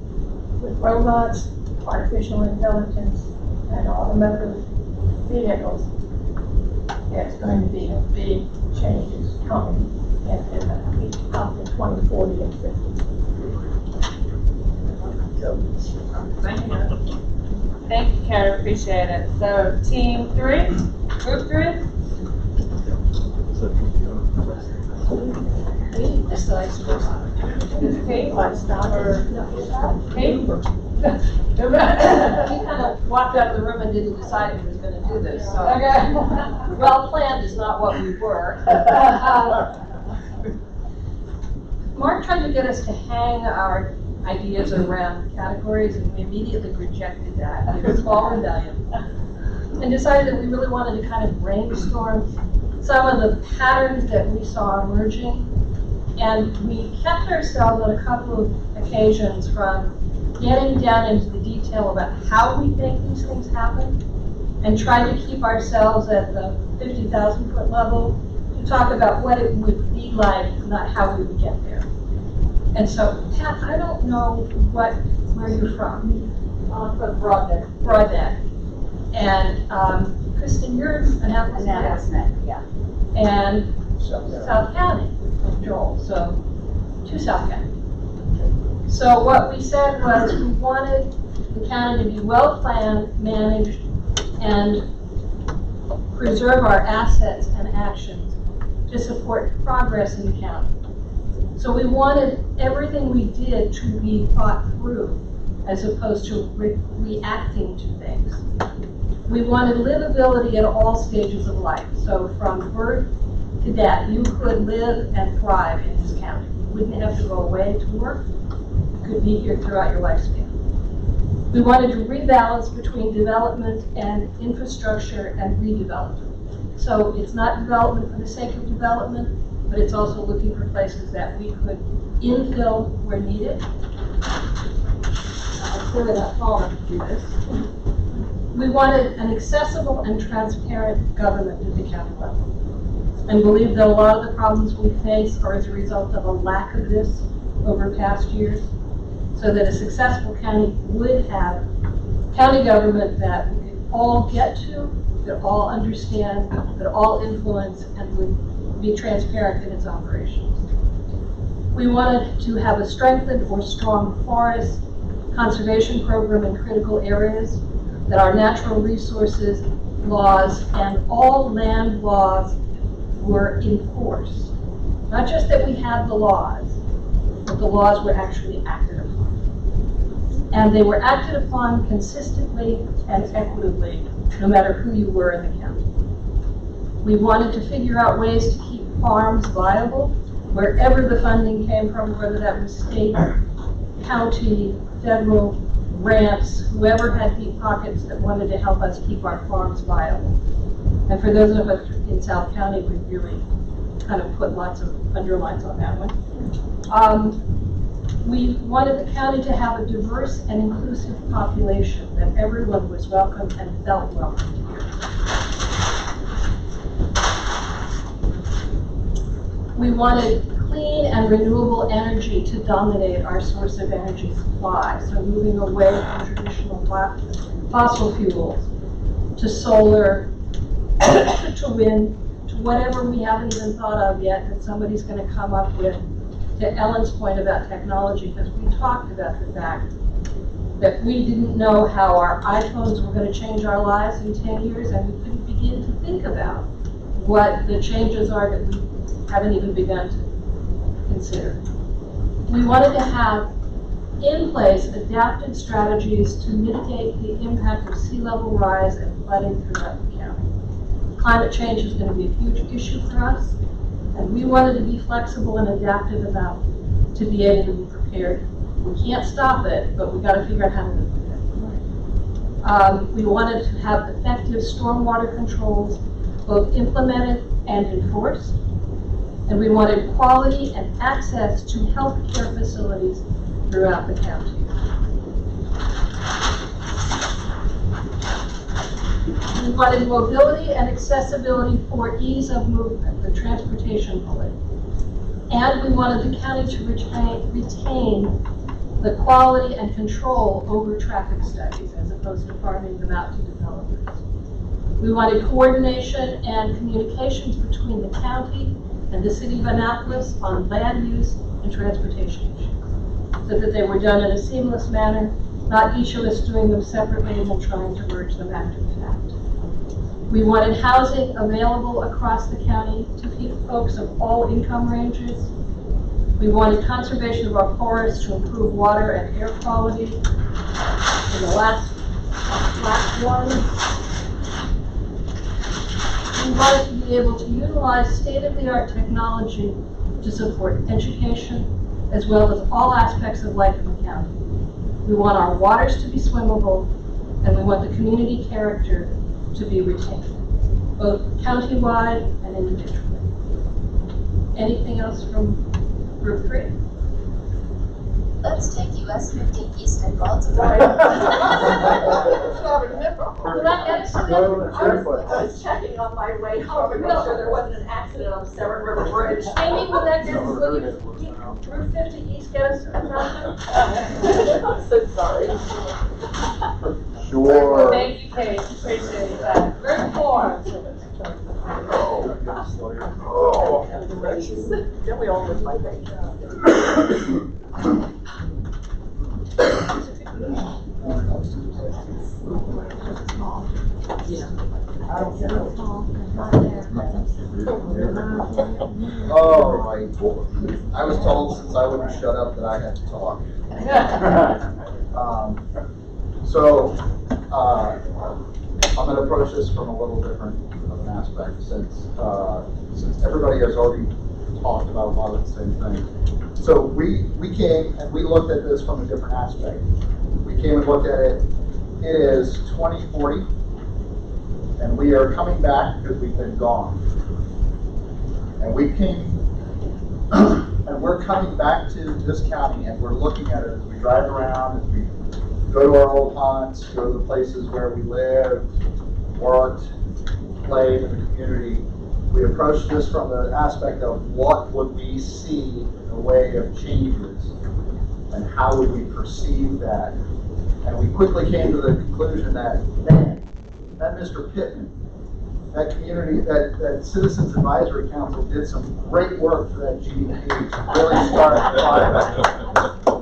with robots, artificial intelligence, and automotive vehicles, there's going to be big changes coming up in 2040 and 50. Thank you. Thank you, Carrie, appreciate it. So, team 3, group 3? Is Kate? Kate? He kind of walked out of the room and didn't decide he was going to do this, so. Okay. Well planned is not what we were. Mark tried to get us to hang our ideas around categories, and we immediately rejected that. It was all rebellion. And decided that we really wanted to kind of brainstorm some of the patterns that we saw emerging. And we kept ourselves on a couple of occasions from getting down into the detail about how we think these things happen, and tried to keep ourselves at the 50,000 foot level to talk about what it would be like, not how we would get there. And so, Pat, I don't know where you're from. From Broadneck. Broadneck. And Kristen, you're an Annapolis Neck. Yeah. And South County, with Joel, so 2 South County. So what we said was we wanted the county to be well planned, managed, and preserve our assets and actions to support progress in the county. So we wanted everything we did to be thought through as opposed to reacting to things. We wanted livability at all stages of life. So from birth to death, you could live and thrive in this county. You wouldn't have to go away to work. You could be here throughout your lifespan. We wanted to rebalance between development and infrastructure and redevelopment. So it's not development for the sake of development, but it's also looking for places that we could infill where needed. Clearly not tall enough to do this. We wanted an accessible and transparent government at the county level, and believe that a lot of the problems we face are as a result of a lack of this over past years, so that a successful county would have county government that we could all get to, that all understand, that all influence, and would be transparent in its operations. We wanted to have a strengthened or strong forest conservation program in critical areas, that our natural resources laws and all land laws were in force. Not just that we had the laws, but the laws were actually acted upon. And they were acted upon consistently and equitably, no matter who you were in the county. We wanted to figure out ways to keep farms viable, wherever the funding came from, whether that was state, county, federal, grants, whoever had deep pockets that wanted to help us keep our farms viable. And for those of us in South County, we really kind of put lots of underlines on that one. We wanted the county to have a diverse and inclusive population, that everyone was welcome and felt welcome here. We wanted clean and renewable energy to dominate our source of energy supply. So moving away from traditional fossil fuels to solar, to wind, to whatever we haven't even thought of yet that somebody's going to come up with. To Ellen's point about technology, because we talked about the fact that we didn't know how our iPhones were going to change our lives in 10 years, and we couldn't begin to think about what the changes are that we haven't even begun to consider. We wanted to have in place adapted strategies to mitigate the impact of sea level rise and flooding throughout the county. Climate change is going to be a huge issue for us, and we wanted to be flexible and adaptive enough to be able to be prepared. We can't stop it, but we've got to figure out how to live with it. We wanted to have effective stormwater controls, both implemented and enforced. And we wanted quality and access to health care facilities throughout the county. We wanted mobility and accessibility for ease of movement, the transportation bullet. And we wanted the county to retain the quality and control over traffic studies as opposed to farming them out to developers. We wanted coordination and communications between the county and the city of Annapolis on land use and transportation issues, so that they were done in a seamless manner, not each of us doing them separately and then trying to merge them after the fact. We wanted housing available across the county to folks of all income ranges. We wanted conservation of our forests to improve water and air quality. In the last one, we wanted to be able to utilize state-of-the-art technology to support education, as well as all aspects of life in the county. We want our waters to be swimmable, and we want the community character to be retained, both countywide and individually. Anything else from Group 3? Let's take US 50 East and Baltimore. Did I get it? I was checking on my way home to make sure there wasn't an accident on the Severn River Bridge. Amy, will that get us, will you, Route 50 East get us to the mountain? I'm so sorry. Sure. Thank you, Kate, appreciate that. Group 4. Then we all look like that. All right. I was told since I wouldn't shut up that I had to talk. I'm going to approach this from a little different of an aspect since everybody has already talked about a lot of the same things. So we came and we looked at this from a different aspect. We came and looked at it. It is 2040, and we are coming back because we've been gone. And we came, and we're coming back to this county, and we're looking at it as we drive around, as we go to our old haunts, go to the places where we lived, worked, played in the community. We approached this from the aspect of what would we see in the way of changes, and how would we perceive that. And we quickly came to the conclusion that, man, that Mr. Pittman, that community, that Citizens Advisory Council did some great work for that GDP to really start the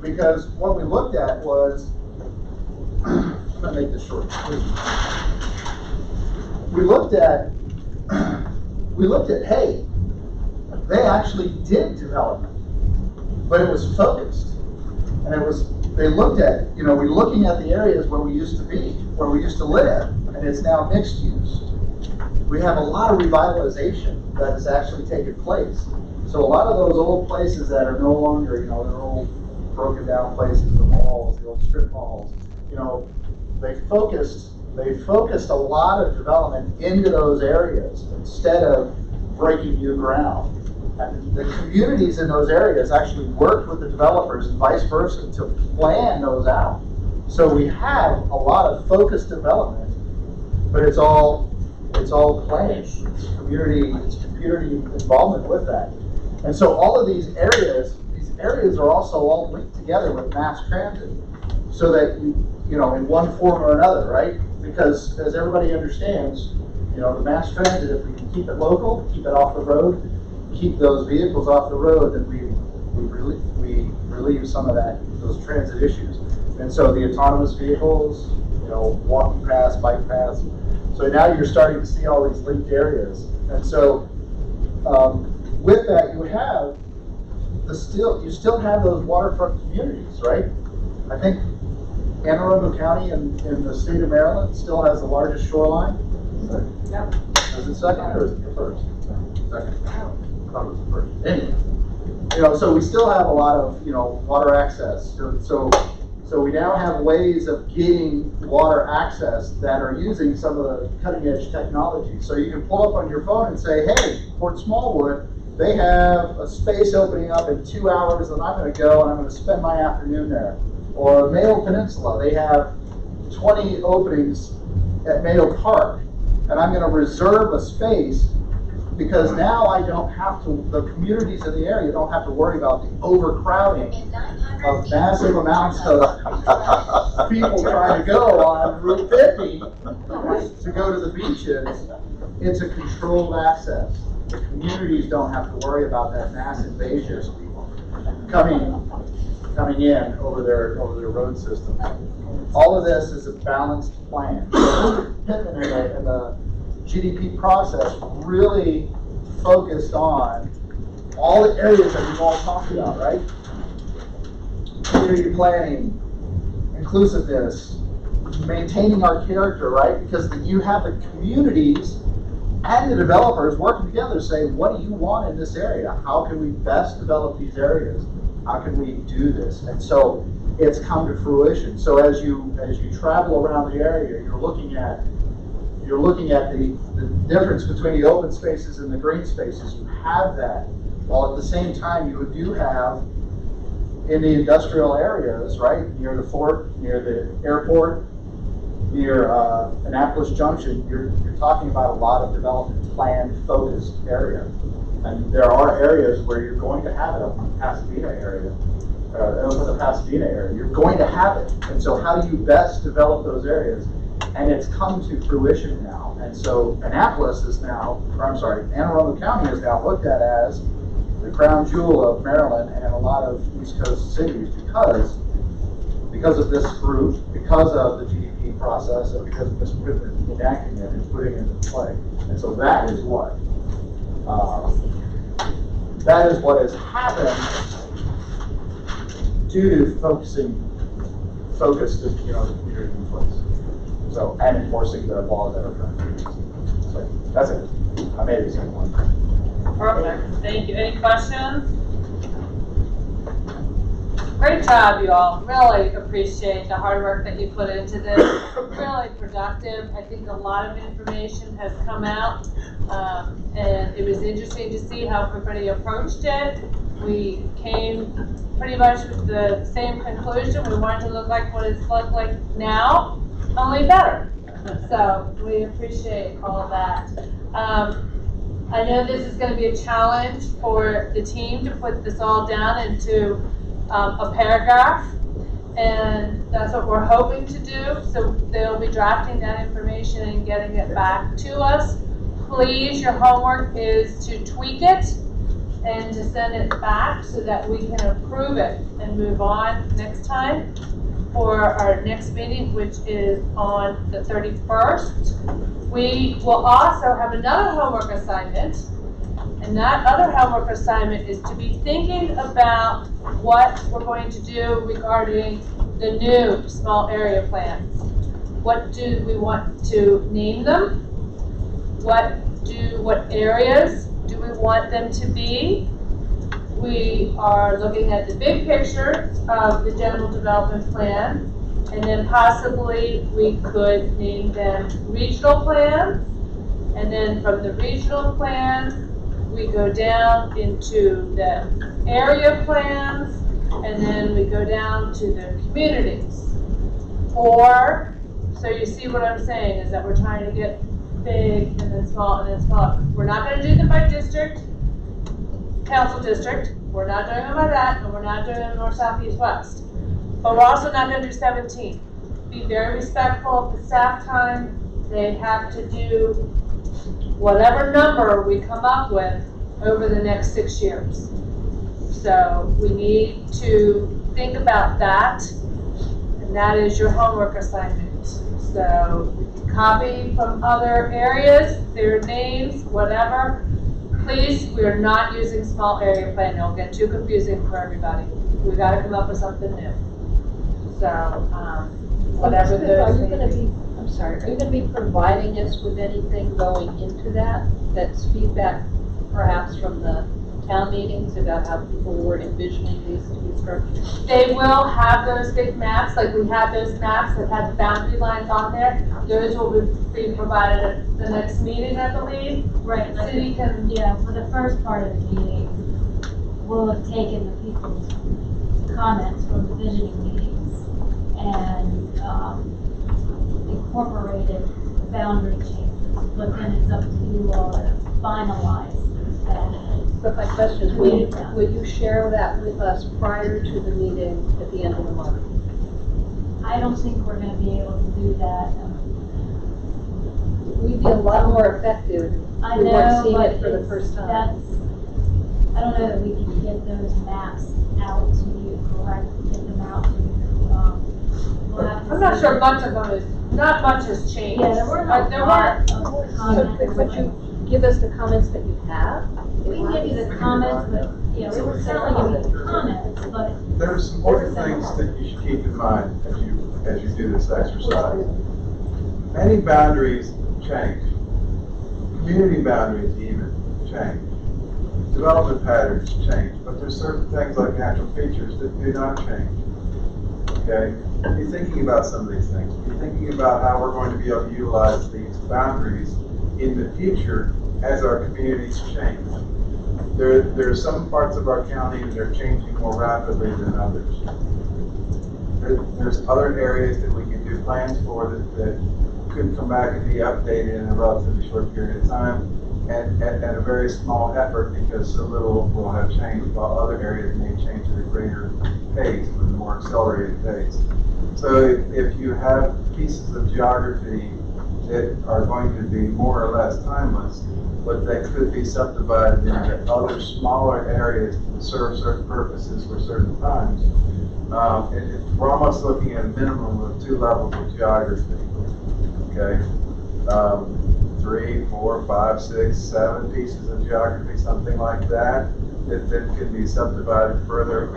because what we looked at was, I'm going to make this short. We looked at, hey, they actually did development, but it was focused. And they looked at, we're looking at the areas where we used to be, where we used to live, and it's now mixed use. We have a lot of revitalization that has actually taken place. So a lot of those old places that are no longer, they're old broken down places, the malls, the old strip malls, they focused a lot of development into those areas instead of breaking new ground. And the communities in those areas actually worked with the developers and vice versa to plan those out. So we have a lot of focused development, but it's all it's all planned. It's community involvement with that. And so all of these areas are also all linked together with mass transit, so that you know, in one form or another, right? Because as everybody understands, you know, the mass transit, if we can keep it local, keep it off the road, keep those vehicles off the road, then we relieve some of those transit issues. And so the autonomous vehicles, you know, walking paths, bike paths. So now you're starting to see all these linked areas. And so with that, you still have those waterfront communities, right? I think Anne Arundel County in the state of Maryland still has the largest shoreline. Yep. Is it second or is it the first? Second. I thought it was the first. Anyway, you know, so we still have a lot of, you know, water access. So we now have ways of getting water access that are using some of the cutting edge technology. So you can pull up on your phone and say, hey, Port Smallwood, they have a space opening up in 2 hours and I'm going to go and I'm going to spend my afternoon there. Or Mayo Peninsula, they have 20 openings at Mayo Park and I'm going to reserve a space because now I don't have to, the communities in the area don't have to worry about the overcrowding of massive amounts of people trying to go on Route 50 to go to the beaches. It's a controlled access. The communities don't have to worry about that mass invasion coming in over their road system. All of this is a balanced plan. Pittman in the GDP process really focused on all the areas that we've all talked about, right? Community planning, inclusiveness, maintaining our character, right? Because you have the communities and the developers working together to say, what do you want in this area? How can we best develop these areas? How can we do this? And so it's come to fruition. So as you travel around the area, you're looking at the difference between the open spaces and the green spaces. You have that, while at the same time you do have in the industrial areas, right, near the fort, near the airport, near Annapolis Junction, you're talking about a lot of development planned, focused area. And there are areas where you're going to have it up in the Pasadena area, over the Pasadena area. You're going to have it. And so how do you best develop those areas? And it's come to fruition now. And so Annapolis is now, Anne Arundel County is now looked at as the crown jewel of Maryland and a lot of East Coast cities because of this group, because of the GDP process, and because of this enacting it and putting it into play. And so that is what has happened due to focused, you know, the community in place. So, and enforcing the laws that are trying. So that's it. I made the same one. Perfect. Thank you. Any questions? Great job, you all. Really appreciate the hard work that you put into this. Really productive. I think a lot of information has come out, and it was interesting to see how everybody approached it. We came pretty much with the same conclusion. We wanted to look like what it's looked like now, only better. So we appreciate all of that. I know this is going to be a challenge for the team to put this all down into a paragraph, and that's what we're hoping to do. So they'll be drafting that information and getting it back to us. Please, your homework is to tweak it and to send it back so that we can approve it and move on next time for our next meeting, which is on the 31st. We will also have another homework assignment, and that other homework assignment is to be thinking about what we're going to do regarding the new small area plans. What do we want to name them? What areas do we want them to be? We are looking at the big picture of the general development plan, and then possibly we could name them regional plans, and then from the regional plans we go down into the area plans, and then we go down to the communities. Or, so you see what I'm saying is that we're trying to get big and then small and then small. We're not gonna do them by district, council district. We're not doing them by that, and we're not doing them north, south, east, west. But we're also not gonna do 17. Be very respectful of the staff time. They have to do whatever number we come up with over the next 6 years. So we need to think about that, and that is your homework assignment. So copy from other areas, their names, whatever. Please, we are not using small area plan. It'll get too confusing for everybody. We gotta come up with something new. So, whatever Are those you gonna may be. be, I'm sorry, are you gonna be providing us with anything going into that? That's feedback perhaps from the town meetings about how people were envisioning these to be structured? They will have those big maps, like we have those maps that have the boundary lines on there. Those will be provided at the next meeting, I believe. Right, like, City can, yeah, for the first part of the meeting, we'll have taken the people's comments from the visiting meetings and, incorporated boundary changes, but then it's up to you all to finalize that. But my question is, will you share that with us prior to the meeting at the end of the month? I don't think we're gonna be able to do that. We'd be a lot more effective I if we weren't know, seeing but it for the it's, first time. I don't know that we can get those maps out to you, correct, get them out to you. We'll have to I'm not see. sure much of them is, not much has changed. Yeah, there were But there weren't. Would you give us the comments that you have? We can give you the comments, but, yeah, we will certainly give you the comments, but There's some important things that you should keep in mind as you do this exercise. Many boundaries change. Community boundaries even change. Development patterns change, but there's certain things like natural features that do not change. Okay? Be thinking about some of these things. Be thinking about how we're going to be able to utilize these boundaries in the future as our communities change. There are some parts of our county that are changing more rapidly than others. There's other areas that we can do plans for that could come back and be updated in a relatively short period of time and at a very small effort because so little will have changed while other areas may change at a greater pace, with a more accelerated pace. So if you have pieces of geography that are going to be more or less timeless, but that could be subdivided into other smaller areas to serve certain purposes for certain times. We're almost looking at a minimum of 2 levels of geography. Okay, 3, 4, 5, 6, 7 pieces of geography, something like that, that can be subdivided further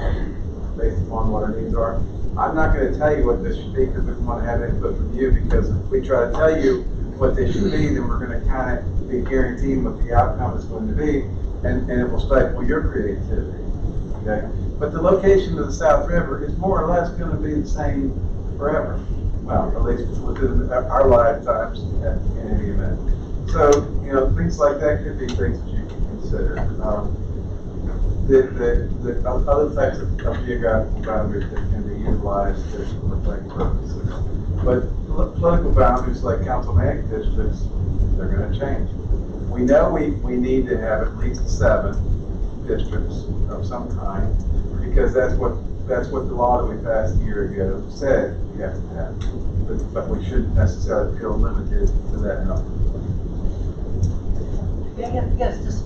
based upon what our needs are. I'm not going to tell you what this should be because we want to have input from you, because if we try to tell you what they should be, then we're going to kind of be guaranteeing what the outcome is going to be, and it will stifle your creativity. Okay, but the location of the South River is more or less going to be the same forever. Well, at least within our lifetimes in any event. So, things like that could be things that you can consider. The other types of geographical boundaries that can be utilized for things purposes. But political boundaries like councilmanic districts, they're going to change. We know we need to have at least 7 districts of some kind, because that's what the law that we passed a year ago said you have to have. But we shouldn't necessarily feel limited to that number. Yes,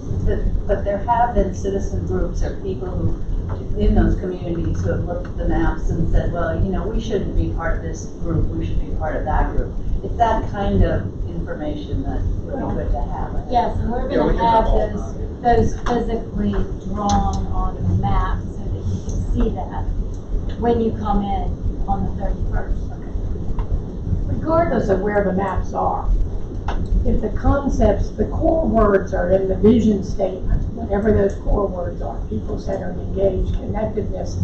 but there have been citizen groups or people who, in those communities, who have looked at the maps and said, well, we shouldn't be part of this group, we should be part of that group. It's that kind of information that would be good to have. yes, and we're gonna have those physically drawn on the map so that you can see that when you come in on the 31st. Regardless of where the maps are, if the concepts, the core words are in the vision statement, whatever those core words are, people-centered, engaged, connectedness,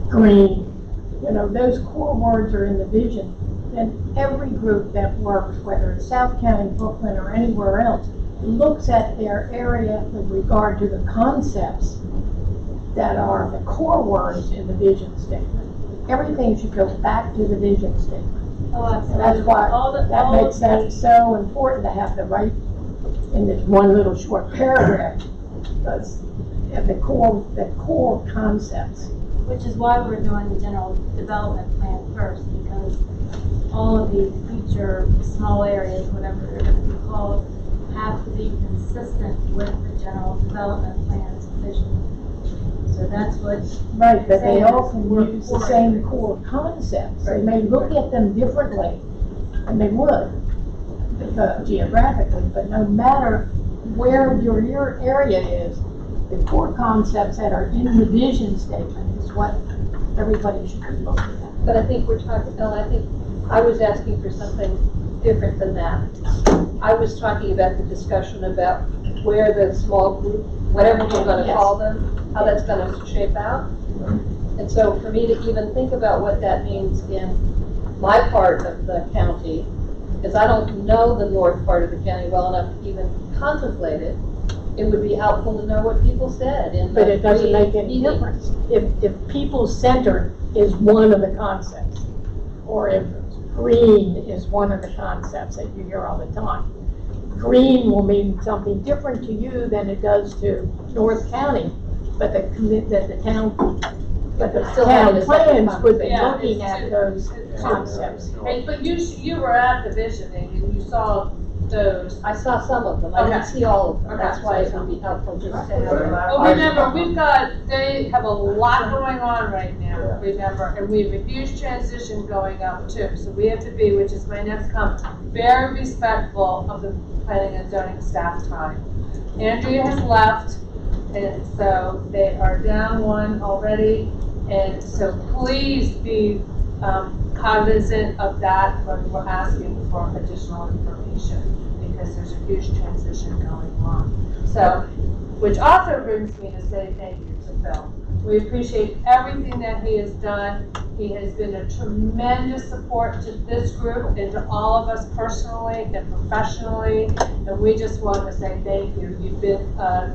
green, those core words are in the vision, then every group that works, whether it's South County, Brooklyn, or anywhere else, looks at their area with regard to the concepts that are the core words in the vision statement. Everything should go back to the vision statement. Oh, And absolutely. that's why, All the- that all makes of that the- so important to have the right, in this one little short paragraph, because of the core concepts. Which is why we're doing the general development plan first, because all of these future small areas, whatever they're gonna be called, have to be consistent with the general development plan's vision. So that's what. Right, but they saying all is can we're use the for same it. core concepts. They may look at them differently, and they would, geographically, but no matter where your area is, the core concepts that are in the vision statement is what everybody should be looking at. But I think we're talking, Ellen, I think I was asking for something different than that. I was talking about the discussion about where the small group, whatever we're gonna Yes. call them, how that's gonna shape out. And so for me to even think about what that means in my part of the county, because I don't know the north part of the county well enough to even contemplate it, it would be helpful to know what people said in the But it doesn't make any meeting. difference. If people-centered is one of the concepts, or if green is one of the concepts that you hear all the time, green will mean something different to you than it does to North County, but the town Still having a separate plans would be Yeah, looking it's at two- those it's concepts. Hey, but you were at the visioning and you saw those. I saw some of them, I didn't Okay. see all of them, Okay. that's why it would be helpful just to have. Well, remember, they have a lot going on right now, remember, and we have a huge transition going up too. So we have to be, which is my next comment, very respectful of the planning and zoning staff time. Andrea has left, and so they are down one already. And so please be cognizant of that when we're asking for additional information, because there's a huge transition going on. So, which also brings me to say thank you to Phil. We appreciate everything that he has done. He has been a tremendous support to this group and to all of us personally and professionally. And we just want to say thank you. You've been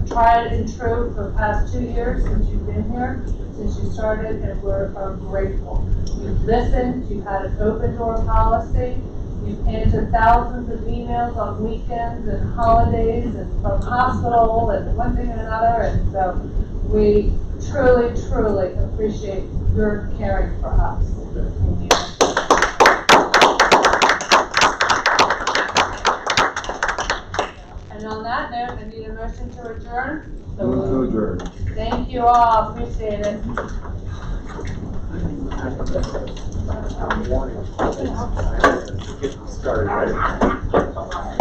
tried and true for the past 2 years since you've been here, since you started, and we're grateful. You've listened, you've had an open door policy, you've answered thousands of emails on weekends and holidays and from hospital and one thing and another, and so we truly, truly appreciate your caring for us. And on that note, I need a motion to adjourn. Move to adjourn. Thank you all, appreciate it. Started, right?